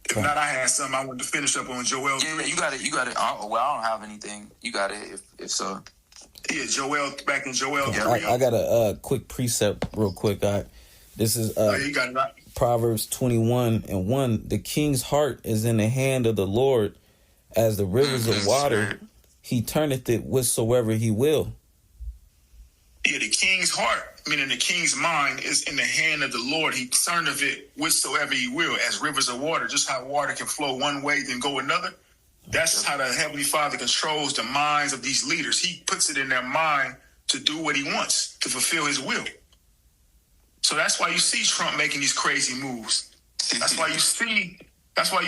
If not, I had something. I wanted to finish up on Joel. Yeah, you got it. Well, I don't have anything. You got it. If so. Yeah, Joel, back in Joel. Yeah, I got a quick precept real quick. This is you got it, right? Proverbs 21:1. The king's heart is in the hand of the Lord, as the rivers of water. He turneth it whithersoever he will. Yeah, the king's heart, meaning the king's mind, is in the hand of the Lord. He turneth it whithersoever he will, as rivers of water. Just how water can flow one way, then go another. That's how the Heavenly Father controls the minds of these leaders. He puts it in their mind to do what he wants, to fulfill his will. So that's why you see Trump making these crazy moves. That's why you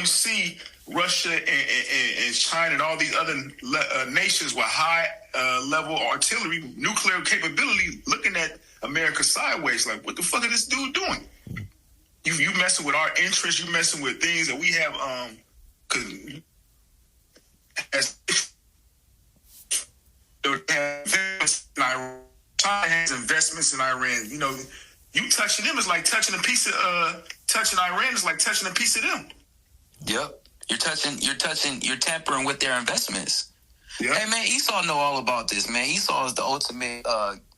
see Russia and China and all these other nations with high level artillery, nuclear capability, looking at America sideways, like, what the fuck is this dude doing? You messing with our interests, you messing with things that we have. China has investments in Iran. You touching them is like touching a piece of touching Iran is like touching a piece of them. Yep. You're tampering with their investments. Yep. Hey man, Esau know all about this, man. Esau is the ultimate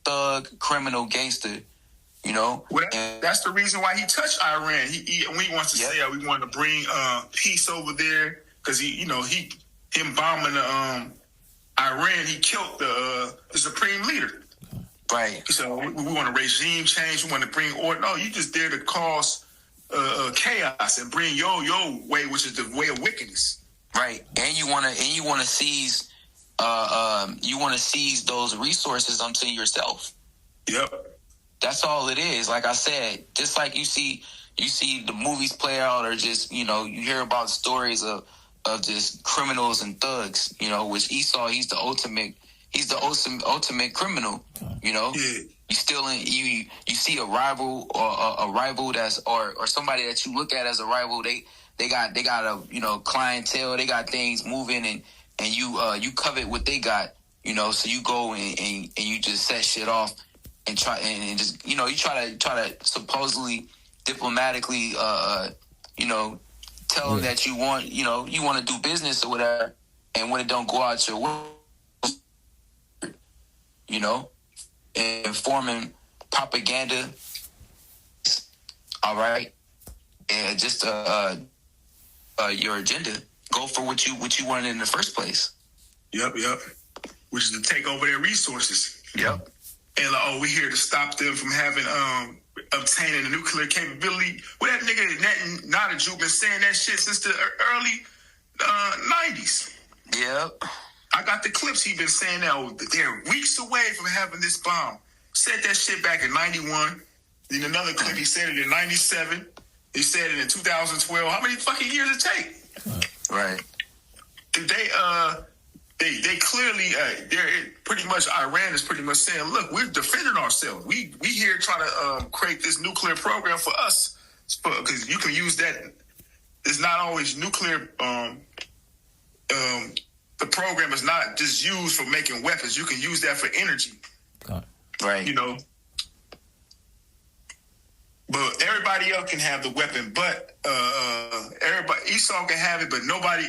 thug, criminal, gangster. Well, that's the reason why he touched Iran. He wants to say we want to bring peace over there, because him bombing Iran, he killed the supreme leader. Right. So we want a regime change. We want to bring order. No, you just there to cause chaos and bring your way, which is the way of wickedness. Right. And you want to seize those resources unto yourself. Yep. That's all it is. Like I said, just like you see the movies play out, or just you hear about stories of just criminals and thugs. Which Esau, he's the ultimate criminal. Yeah. You see a rival or a rival or somebody that you look at as a rival. They got a clientele. They got things moving, and you covet what they got. So you go and you just set shit off and try and just you try to supposedly diplomatically, tell them that you want to do business or whatever, and when it don't go out your way, and forming propaganda, all right, and just your agenda. Go for what you wanted in the first place. Yep. Which is to take over their resources. Yep. And we're here to stop them from having obtaining a nuclear capability. Well, that nigga Netanyahu been saying that shit since the early 90s. Yep. I got the clips. He been saying that they're weeks away from having this bomb. Said that shit back in 91. In another clip, he said it in 97. He said it in 2012. How many fucking years it take? Right. They clearly, they're pretty much, Iran is pretty much saying, look, we're defending ourselves. We here trying to create this nuclear program for us. Because you can use that. It's not always nuclear. The program is not just used for making weapons. You can use that for energy. Right. But everybody else can have the weapon, but Esau can have it, but nobody.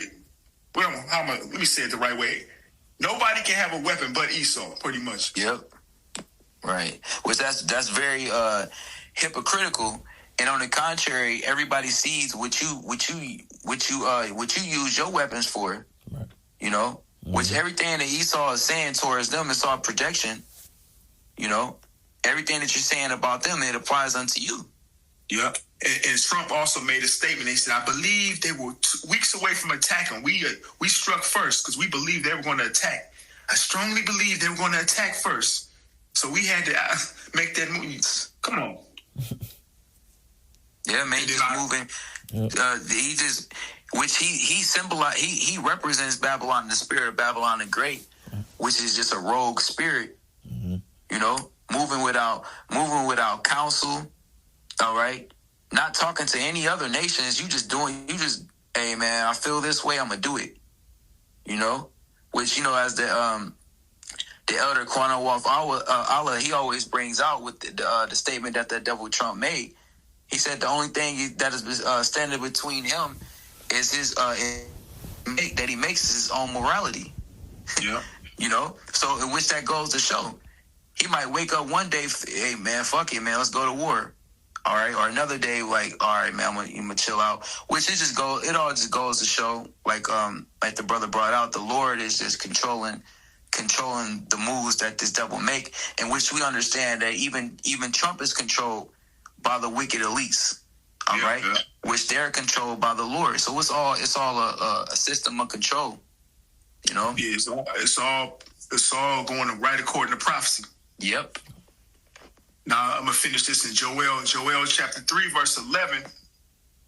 Let me say it the right way. Nobody can have a weapon but Esau, pretty much. Yep. Right. Which that's very hypocritical. And on the contrary, everybody sees what you use your weapons for. Right. Which everything that Esau is saying towards them is all projection. Everything that you're saying about them, it applies unto you. Yep. And Trump also made a statement. He said, I believe they were weeks away from attacking. We struck first because we believed they were going to attack. I strongly believe they were going to attack first. So we had to make that move. Come on. Yeah, man, just moving. He just, which he symbolized, he represents Babylon, the spirit of Babylon the Great, which is just a rogue spirit, moving without counsel. All right. Not talking to any other nations. Hey man, I feel this way, I'm gonna do it. Which, as the elder Kwanawaf Allah, he always brings out with the statement that the devil Trump made. He said the only thing that is standing between him is his that he makes his own morality. Yeah. So in which that goes to show. He might wake up one day, hey man, fuck it, man, let's go to war. All right, or another day, like, all right, man, I'm gonna chill out. Which it all just goes to show, like the brother brought out, the Lord is just controlling the moves that this devil make, in which we understand that even Trump is controlled by the wicked elites. All right, which they're controlled by the Lord. So it's all a system of control. Yeah, it's all going right according to prophecy. Yep. Now, I'm going to finish this in Joel chapter 3, verse 11.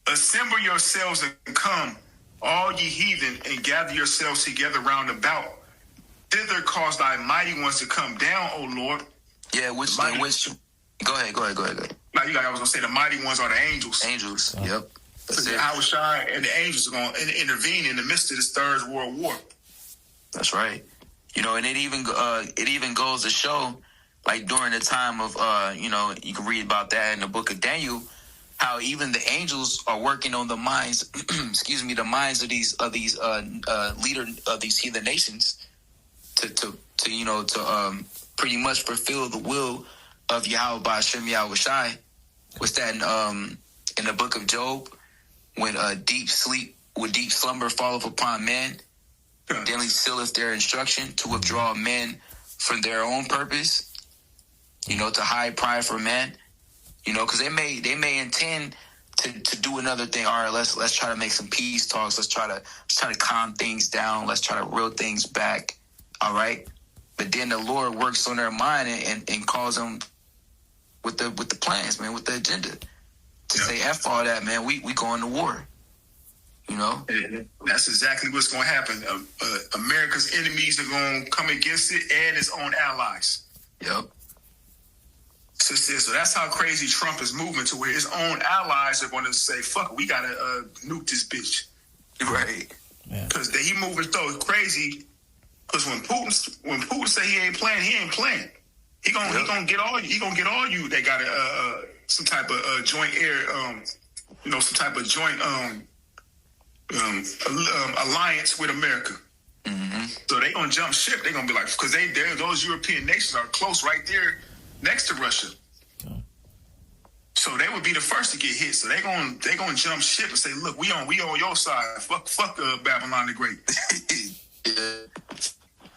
Assemble yourselves and come, all ye heathen, and gather yourselves together round about. Thither cause thy mighty ones to come down, O Lord. Yeah, which go ahead. Now, I was going to say the mighty ones are the angels. Angels, yep. Yahushua and the angels are going to intervene in the midst of this Third World War. That's right. And it even goes to show, like during the time of, you can read about that in the book of Daniel, how even the angels are working on the minds, the minds of these leader of these heathen nations, to pretty much fulfill the will of Yahweh Ba'ashem Yahweh Shai. What's that in the book of Job, when deep slumber falleth upon men, then he sealeth their instruction to withdraw men from their own purpose. To hide pride for men, because they may intend to do another thing. All right, let's try to make some peace talks. Let's try to calm things down. Let's try to reel things back. All right, but then the Lord works on their mind and calls them with the plans, man, with the agenda to say F all that, man. We going to war. That's exactly what's going to happen. America's enemies are going to come against it and its own allies. Yep. So that's how crazy Trump is moving, to where his own allies are going to say, fuck it, we got to nuke this bitch. Right. Because he moving so crazy. Because when Putin say he ain't playing, he ain't playing. He gonna get all you that got some type of joint air, some type of joint alliance with America. Mm-hmm. So they gonna jump ship. They gonna be like, because those European nations are close right there next to Russia. So they would be the first to get hit. So they gonna jump ship and say, look, we on your side. Fuck Babylon the Great. Yeah.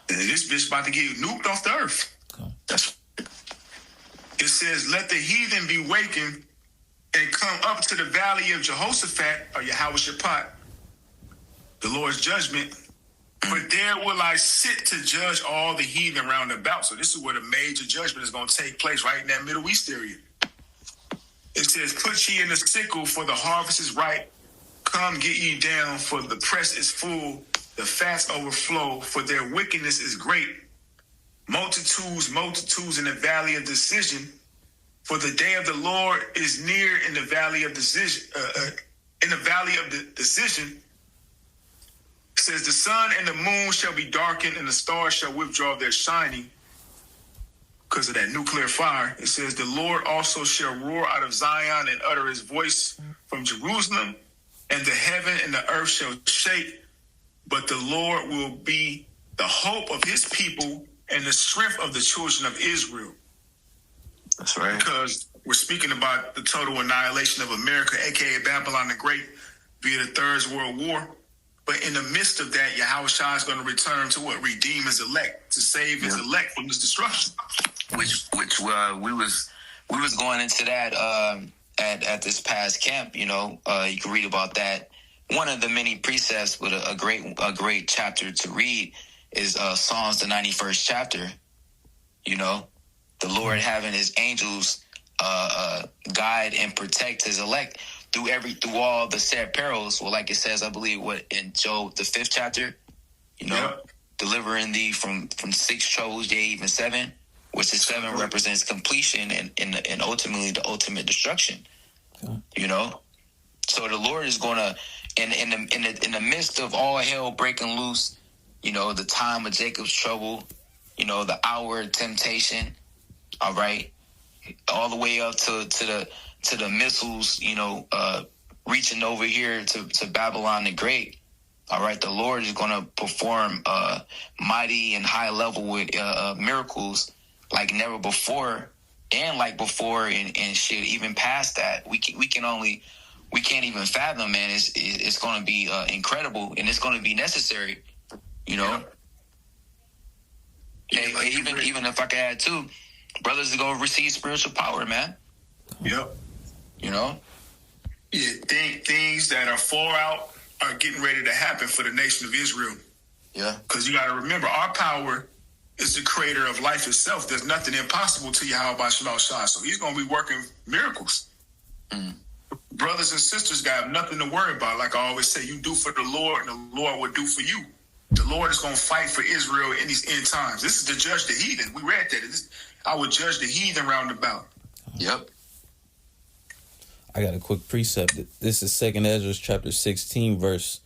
And this bitch about to get nuked off the earth. It says, let the heathen be wakened and come up to the valley of Jehoshaphat, or Yahweh-Shaphat, the Lord's judgment. For there will I sit to judge all the heathen round about. So this is where the major judgment is going to take place, right in that Middle East area. It says, put ye in the sickle, for the harvest is ripe. Come get ye down, for the press is full. The fats overflow, for their wickedness is great. Multitudes in the valley of decision. For the day of the Lord is near in the valley of decision. It says, the sun and the moon shall be darkened, and the stars shall withdraw their shining because of that nuclear fire. It says, the Lord also shall roar out of Zion and utter his voice from Jerusalem, and the heaven and the earth shall shake. But the Lord will be the hope of his people and the strength of the children of Israel. That's right. Because we're speaking about the total annihilation of America, a.k.a. Babylon the Great, via the Third World War. But in the midst of that, Yahushua is going to return to what? Redeem his elect, to save his elect from this destruction. Which we was going into that at this past camp. You can read about that. One of the many precepts with a great chapter to read is Psalms, the 91st chapter. The Lord having his angels guide and protect his elect through all the said perils. Well, like it says, I believe, in Job, the 5th chapter, delivering thee from 6 troubles, yea, even 7, which the 7 represents completion and ultimately the ultimate destruction. So the Lord is going to, in the midst of all hell breaking loose, the time of Jacob's trouble, the hour of temptation, all right, all the way up to the missiles, reaching over here to Babylon the Great. All right, the Lord is going to perform mighty and high level with miracles like never before, and like before, and shit even past that. We can't even fathom, man. It's going to be incredible, and it's going to be necessary. Even if I could add too, brothers are going to receive spiritual power, man. Yep. Things that are far out are getting ready to happen for the nation of Israel. Yeah. Because you got to remember, our power is the creator of life itself. There's nothing impossible to Yahweh Shalom Shah. So he's going to be working miracles. Brothers and sisters got nothing to worry about. Like I always say, you do for the Lord, and the Lord will do for you. The Lord is going to fight for Israel in these end times. This is to judge the heathen. We read that. I will judge the heathen round about. Yep. I got a quick precept. This is 2 Ezra chapter 16, verse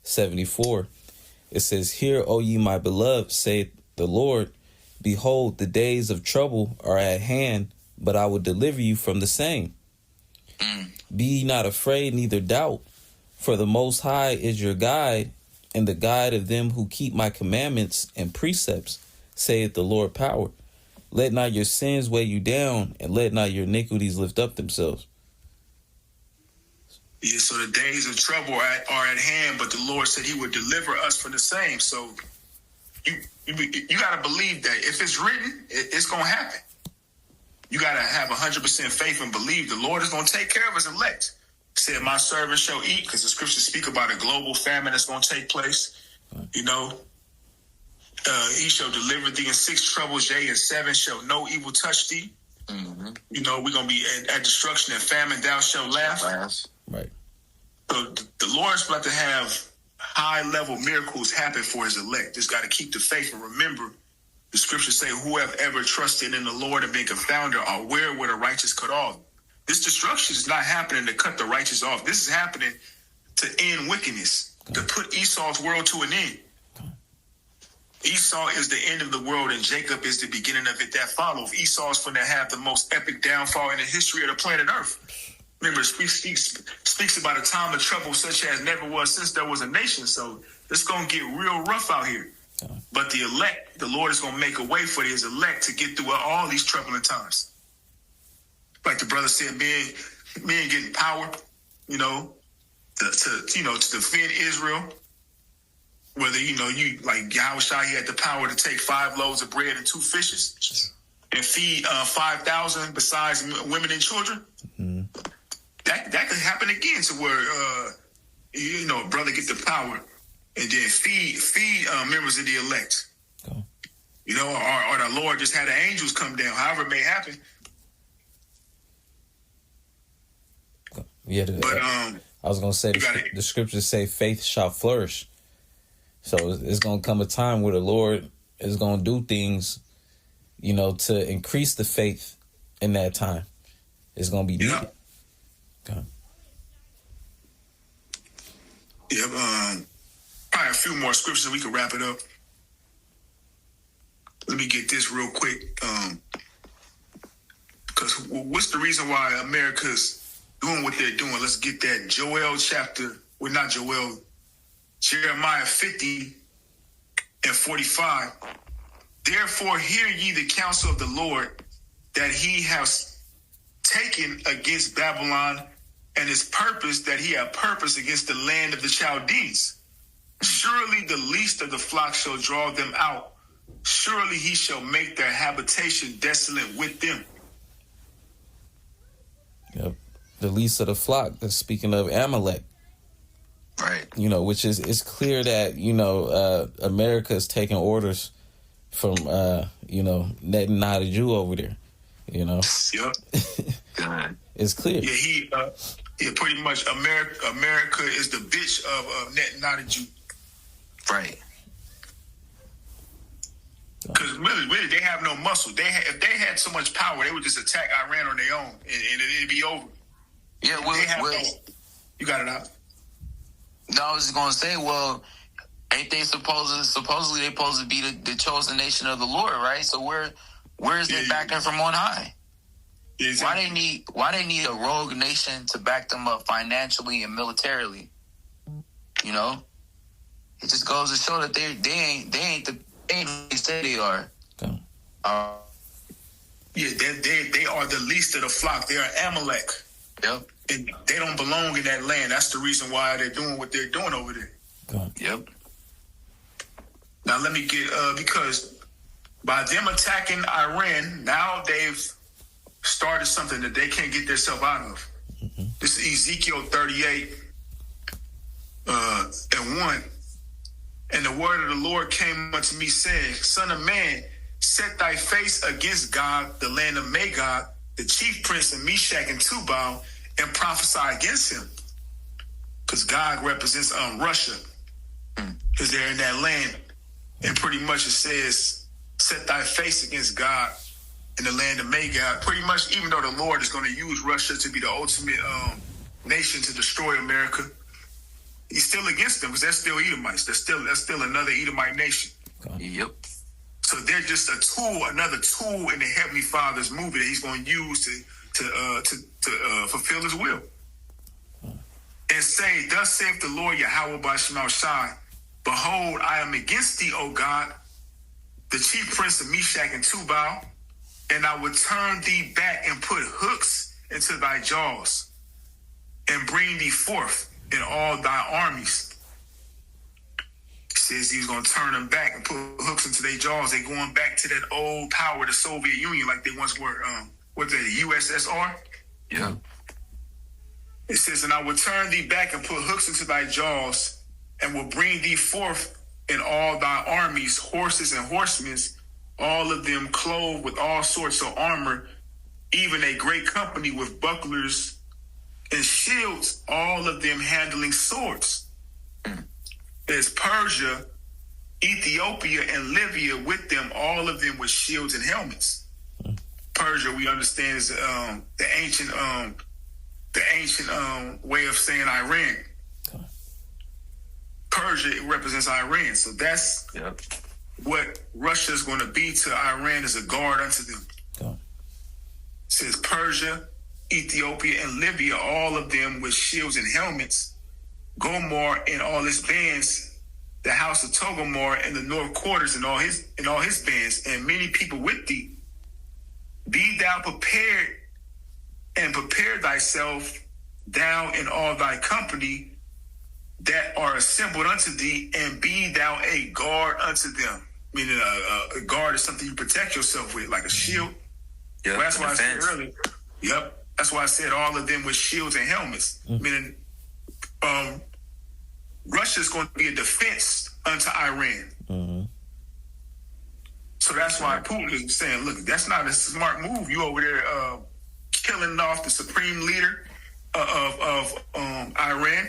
74. It says, hear, O ye my beloved, saith the Lord, behold, the days of trouble are at hand, but I will deliver you from the same. Be ye not afraid, neither doubt, for the Most High is your guide, and the guide of them who keep my commandments and precepts, saith the Lord power. Let not your sins weigh you down, and let not your iniquities lift up themselves. Yeah, so the days of trouble are at hand, but the Lord said he would deliver us from the same. So you got to believe that if it's written, it's going to happen. You got to have 100% faith and believe the Lord is going to take care of his elect. He said, my servants shall eat, because the scriptures speak about a global famine that's going to take place. He shall deliver thee in 6 troubles, yea, and 7 shall no evil touch thee. Mm-hmm. We're going to be at destruction and famine, thou shalt laugh. Right. So the Lord's about to have high-level miracles happen for his elect. Just got to keep the faith and remember the scriptures say, whoever ever trusted in the Lord and been confounded are where the righteous cut off. This destruction is not happening to cut the righteous off. This is happening to end wickedness, to put Esau's world to an end. Esau is the end of the world, and Jacob is the beginning of it that follows. Esau is going to have the most epic downfall in the history of the planet Earth. Remember, it speaks about a time of trouble such as never was since there was a nation. So it's going to get real rough out here. But the elect, the Lord is going to make a way for his elect to get through all these troubling times. Like the brother said, men getting power, you know, to defend Israel. Whether, you know, you like Yahushua, he had the power to take 5 loaves of bread and 2 fishes and feed 5,000 besides women and children. Mm-hmm. That could happen again to where, you know, a brother get the power and then feed members of the elect. Okay. You know, or the Lord just had the angels come down, however it may happen. Yeah, I was going to say, the scriptures say faith shall flourish. So it's going to come a time where the Lord is going to do things, you know, to increase the faith in that time. It's going to be needed. Okay. Yeah, probably a few more scriptures and we can wrap it up. Let me get this real quick. Because what's the reason why America's doing what they're doing? Let's get that. Jeremiah 50:45. Therefore hear ye the counsel of the Lord, that he has taken against Babylon, and his purpose that he had purpose against the land of the Chaldeans. Surely the least of the flock shall draw them out. Surely he shall make their habitation desolate with them. Yep. The least of the flock, that's speaking of Amalek. Right. You know, which is, it's clear that, you know, America is taking orders from, you know, Netanyahu over there, you know. Yep. It's clear. Yeah, pretty much America is the bitch of Netanyahu. Right. Because really, they have no muscle. If they had so much power, they would just attack Iran on their own, and it'd be over. Yeah, you got it out. No, I was just going to say, well, ain't they supposedly they supposed to be the chosen nation of the Lord, right? So where is their backing from on high? Exactly. Why they need a rogue nation to back them up financially and militarily? You know, it just goes to show that they ain't they say they are. Okay. Yeah, they are the least of the flock. They are Amalek. Yep. And they don't belong in that land. That's the reason why they're doing what they're doing over there. Okay. Yep. Now let me get because by them attacking Iran, now they've started something that they can't get themselves out of. Mm-hmm. This is Ezekiel 38:1. And the word of the Lord came unto me, saying, Son of man, set thy face against God, the land of Magog, the chief prince of Meshach and Tubal, and prophesy against him. Because God represents Russia. Because they're in that land. And pretty much it says, set thy face against God in the land of Magog. Pretty much, even though the Lord is going to use Russia to be the ultimate nation to destroy America, he's still against them because they're still Edomites. That's still another Edomite nation. Okay. Yep. So they're just a tool, another tool in the Heavenly Father's movie that he's going to use to fulfill his will. And say, thus saith the Lord Yahweh by Shema Shai, behold, I am against thee, O God, the chief prince of Meshach and Tubal, and I will turn thee back and put hooks into thy jaws, and bring thee forth in all thy armies. He says he's going to turn them back and put hooks into their jaws. They're going back to that old power, the Soviet Union, like they once were, what's that, the USSR? Yeah. It says, and I will turn thee back and put hooks into thy jaws, and will bring thee forth in all thy armies, horses and horsemen, all of them clothed with all sorts of armor, even a great company with bucklers and shields, all of them handling swords. There's Persia, Ethiopia, and Libya with them, all of them with shields and helmets. Persia, we understand, is the ancient way of saying Iran. Persia, it represents Iran. So that's what Russia is going to be to Iran as a guard unto them. It says Persia, Ethiopia, and Libya, all of them with shields and helmets, Gomor and all his bands, the house of Togomor and the north quarters and all his bands, and many people with thee. Be thou prepared and prepare thyself, thou and all thy company that are assembled unto thee, and be thou a guard unto them. Meaning a guard is something you protect yourself with, like a shield. Yep, well, that's why I said earlier. Yep. That's why I said all of them with shields and helmets. Meaning Russia is going to be a defense unto Iran. So that's why Putin is saying, look, that's not a smart move. You over there killing off the supreme leader of Iran,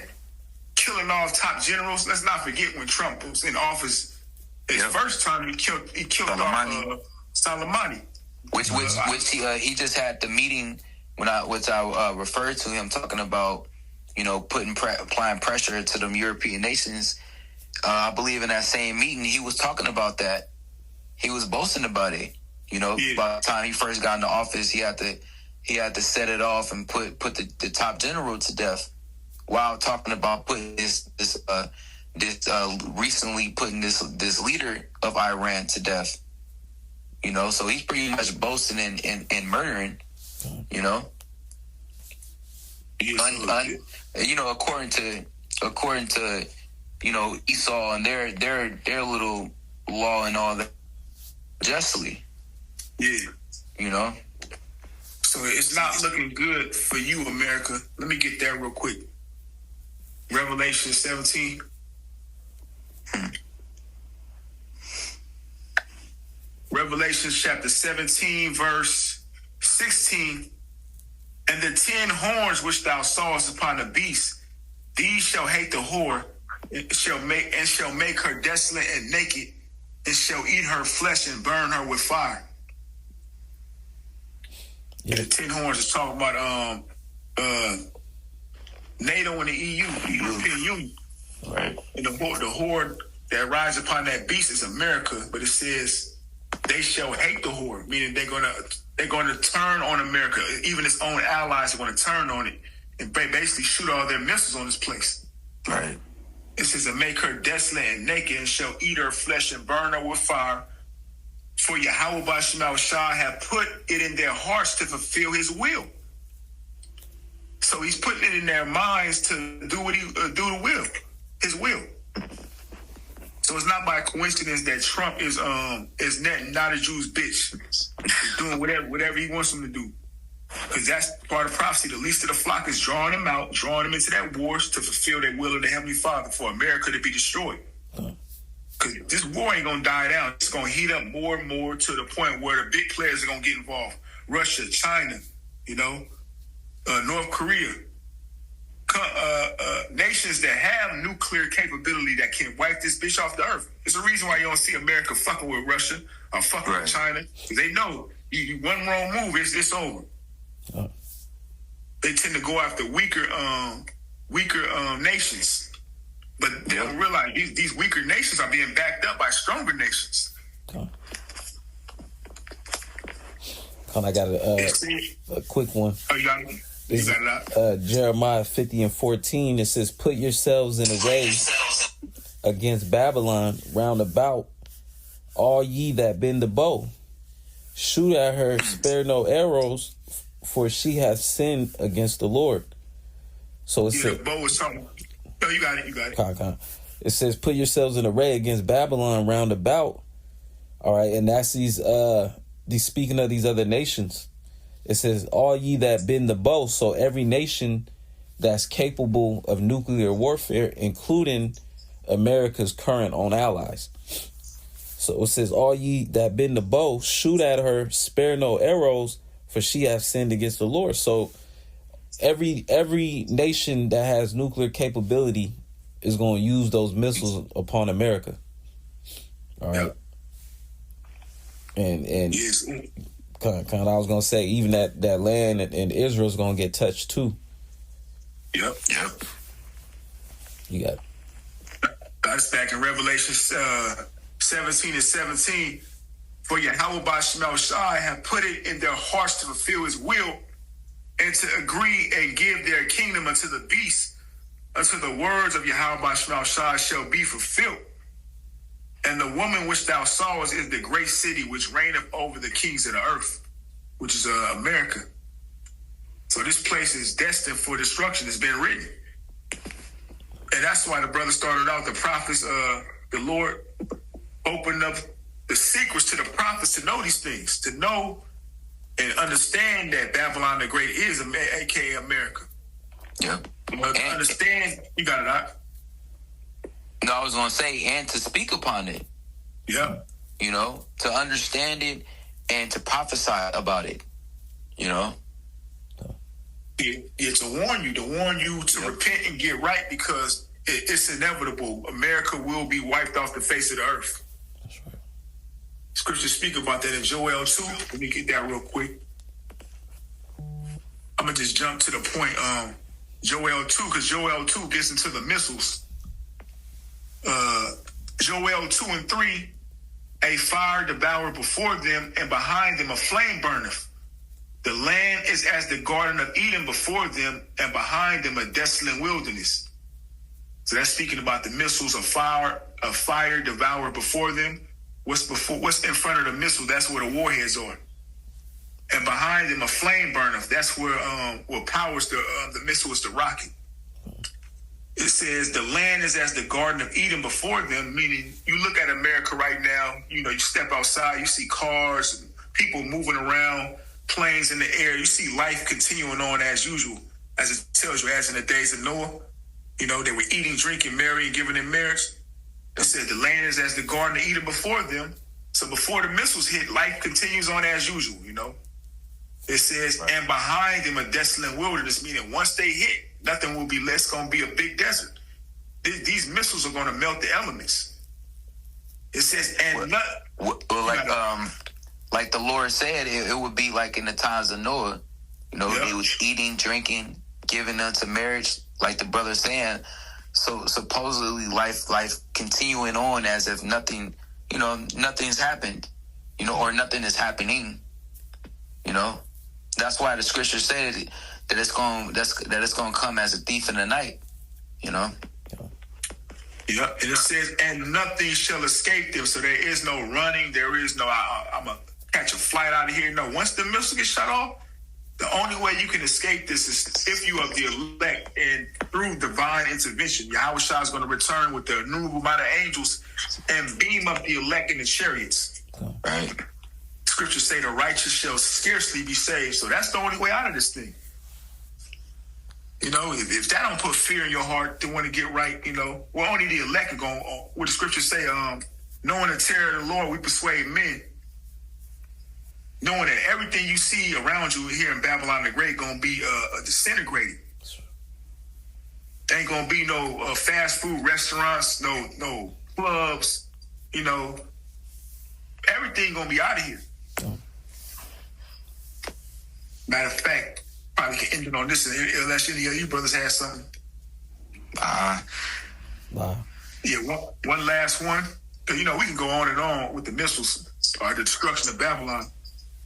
killing off top generals. Let's not forget when Trump was in office, his first time he killed off Soleimani. Which he just had the meeting which I referred to him talking about, applying pressure to them European nations. I believe in that same meeting he was talking about that. He was boasting about it. By the time he first got into office, he had to set it off and put the top general to death, while talking about putting this recently putting this leader of Iran to death. So he's pretty much boasting and murdering. According to Esau and their little law and all that, justly. Yeah. So it's not looking good for you, America. Let me get that real quick. Revelation 17. Revelation chapter 17, verse 16. And the 10 horns which thou sawest upon the beast, these shall hate the whore, and shall make her desolate and naked, and shall eat her flesh and burn her with fire. Yeah. The 10 horns is talking about NATO and the EU, the European Union. Right. And the horde that rides upon that beast is America, but it says they shall hate the horde, meaning they're gonna turn on America. Even its own allies are gonna turn on it and basically shoot all their missiles on this place. Right. It says, and make her desolate and naked, and shall eat her flesh and burn her with fire. For Yahweh Bashimah Shah have put it in their hearts to fulfill his will. So he's putting it in their minds to do what his will. So it's not by coincidence that Trump is not a Jew's bitch. He's doing whatever he wants him to do. Because that's part of prophecy. The least of the flock is drawing them out, drawing them into that wars to fulfill their will of the Heavenly Father for America to be destroyed. Because this war ain't going to die down. It's going to heat up more and more to the point where the big players are going to get involved. Russia, China, North Korea. Nations that have nuclear capability that can wipe this bitch off the earth. It's the reason why you don't see America fucking with Russia or fucking with China. Because they know you one wrong move, it's over. They tend to go after weaker nations. But they don't realize these weaker nations are being backed up by stronger nations. I got a quick one. Oh, you got it? This is Jeremiah 50:14. It says, put yourselves in array against Babylon round about, all ye that bend the bow. Shoot at her, spare no arrows, for she hath sinned against the Lord. So it says, the bow is something. No, you got it. It says, put yourselves in array against Babylon round about. All right, and that's these speaking of these other nations. It says, all ye that bend the bow. So every nation that's capable of nuclear warfare, including America's current own allies. So it says, all ye that bend the bow, shoot at her, spare no arrows, for she hath sinned against the Lord. So every nation that has nuclear capability is going to use those missiles upon America. All right. And yes. Kind of, I was going to say, even that land in Israel is going to get touched too. Yep. You got it. That's back in Revelation 17 and 17. For Yahweh Bashmel Shai have put it in their hearts to fulfill his will and to agree and give their kingdom unto the beast, until the words of Yahweh Bashmel Shai shall be fulfilled. And the woman which thou sawest is the great city which reigneth over the kings of the earth, which is America. So this place is destined for destruction. It's been written. And that's why the brother started out the prophets, the Lord opened up the secrets to the prophets to know these things, to know and understand that Babylon the Great is, aka America. Yeah. Understand, you got it out. No, I was going to say, and to speak upon it. Yeah. You know, to understand it and to prophesy about it. You know? Yeah, to warn you to repent and get right, because it's inevitable. America will be wiped off the face of the earth. That's right. Scriptures speak about that in Joel 2. Let me get that real quick. I'm going to just jump to the point. Joel 2, because Joel 2 gets into the missiles. Joel 2 and 3, a fire devoureth before them, and behind them a flame burneth. The land is as the garden of Edom before them, and behind them a desolate wilderness. So that's speaking about the missiles of fire devour before them. What's in front of the missile? That's where the warheads are. And behind them a flame burneth. That's where what powers the missile is the rocket. It says the land is as the garden of Edom before them, meaning you look at America right now, you know, you step outside, you see cars, people moving around, planes in the air. You see life continuing on as usual, as it tells you, as in the days of Noah. You know, they were eating, drinking, marrying, giving in marriage. It said the land is as the garden of Eden before them. So before the missiles hit, life continues on as usual, you know. It says, right. And behind them a desolate wilderness, meaning once they hit, nothing will be less. It's going to be a big desert. These missiles are going to melt the elements. It says, and like the Lord said, it would be like in the times of Noah. You know, He was eating, drinking, giving unto marriage, like the brother saying. So supposedly life continuing on as if nothing, you know, nothing's happened, you know, or nothing is happening. You know, that's why the scripture said that it's going to come as a thief in the night. You know. Yeah, and it says, and nothing shall escape them. So there is no running. There is no, I'm going to catch a flight out of here. No, once the missile gets shut off, the only way you can escape this is if you are the elect, and through divine intervention, Yahweh Shah is going to return with the innumerable amount of angels and beam up the elect in the chariots. Right. Scriptures say the righteous shall scarcely be saved. So that's the only way out of this thing. You know, if that don't put fear in your heart to want to get right, you know, well, only the elect are going, what the scriptures say, knowing the terror of the Lord, we persuade men. Knowing that everything you see around you here in Babylon the Great going to be disintegrated. There ain't going to be no fast food restaurants, no clubs, you know. Everything going to be out of here. Matter of fact, probably can end it on this unless any of you brothers had something. Yeah, one last one. Because, you know, we can go on and on with the missiles or the destruction of Babylon.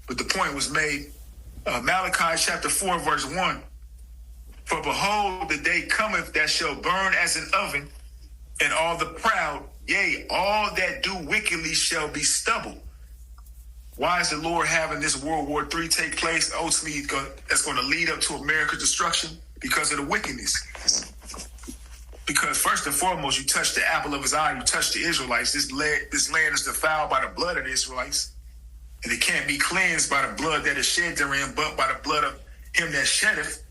But the point was made. Malachi chapter 4, verse 1. For behold, the day cometh that shall burn as an oven, and all the proud, yea, all that do wickedly shall be stubble. Why is the Lord having this World War III take place? Ultimately, that's going to lead up to America's destruction because of the wickedness. Because first and foremost, you touch the apple of his eye, you touch the Israelites. This land is defiled by the blood of the Israelites. And it can't be cleansed by the blood that is shed therein, but by the blood of him that sheddeth.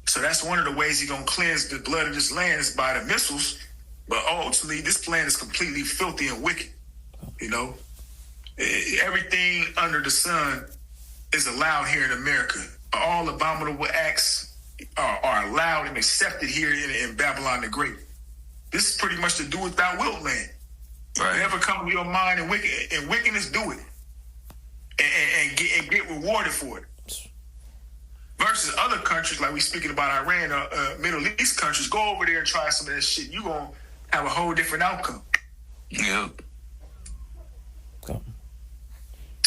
So that's one of the ways he's going to cleanse the blood of this land is by the missiles. But ultimately, this land is completely filthy and wicked. You know, everything under the sun is allowed here in America. All abominable acts are allowed and accepted here in Babylon the Great. This is pretty much the do it thou wilt land. Right. Whatever comes to your mind and wickedness, do it. And get rewarded for it. Versus other countries, like we speaking about Iran, Middle East countries, go over there and try some of that shit. You're going to have a whole different outcome. Yeah.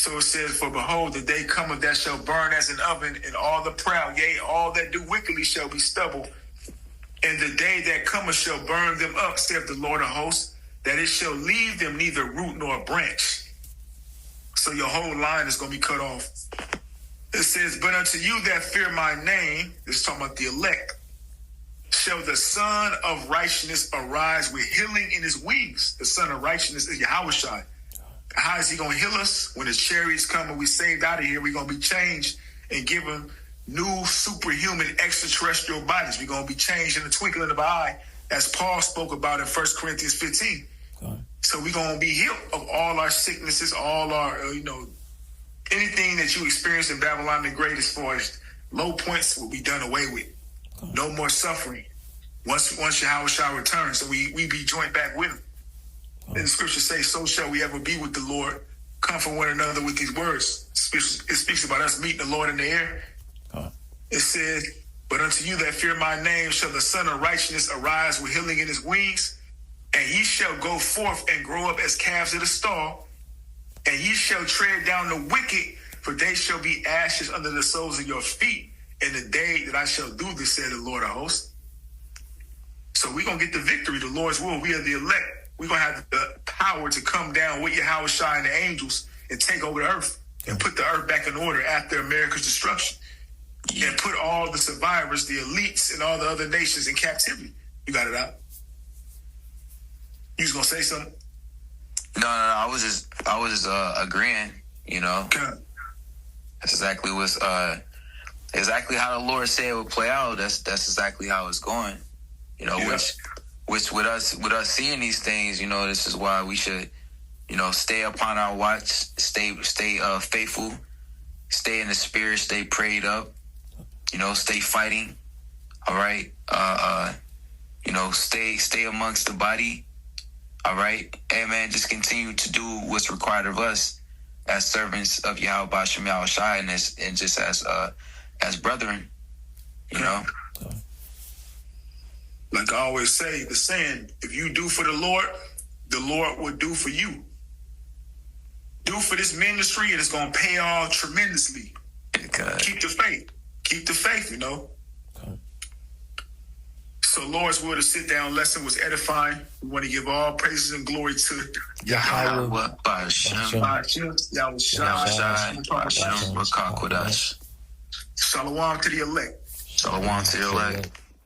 So it says, for behold, the day cometh that shall burn as an oven, and all the proud, yea, all that do wickedly shall be stubble. And the day that cometh shall burn them up, saith the Lord of hosts, that it shall leave them neither root nor branch. So your whole line is going to be cut off. It says, but unto you that fear my name, this is talking about the elect, shall the Son of Righteousness arise with healing in his wings. The Son of Righteousness is Yahushua. How is he going to heal us? When his chariots come and we saved out of here, we're going to be changed and given new superhuman extraterrestrial bodies. We're going to be changed in the twinkling of an eye, as Paul spoke about in 1 Corinthians 15. Okay. So we're going to be healed of all our sicknesses, all our, anything that you experienced in Babylon the Great as far as low points will be done away with. Okay. No more suffering. Once Yahushua returns, so we be joined back with him. Okay. And the scriptures say, so shall we ever be with the Lord. Comfort one another with these words. It speaks about us meeting the Lord in the air. Okay. It said, but unto you that fear my name shall the Son of Righteousness arise with healing in his wings, and ye shall go forth and grow up as calves of the stall, and ye shall tread down the wicked, for they shall be ashes under the soles of your feet in the day that I shall do this, said the Lord of hosts. So we're going to get the victory, the Lord's will. We are the elect. We're going to have the power to come down with Yahushua and the angels and take over the earth and put the earth back in order after America's destruction. And put all the survivors, the elites, and all the other nations in captivity. You got it out. You was going to say something? No, I was just agreeing, Okay. That's exactly exactly how the Lord said it would play out. That's exactly how it's going. Which with us seeing these things, this is why we should, stay upon our watch, stay faithful, stay in the spirit, stay prayed up, stay fighting. All right. Stay amongst the body. All right. Amen. Just continue to do what's required of us as servants of Yahweh Bashem Yahushai and just as brethren, Like I always say, the saying, if you do for the Lord will do for you. Do for this ministry, and it's going to pay off tremendously. Okay. Keep the faith. Keep the faith, Okay. So Lord's will to sit down lesson was edifying. We want to give all praises and glory to Yahweh. Shalom to the elect. Shalom to the elect.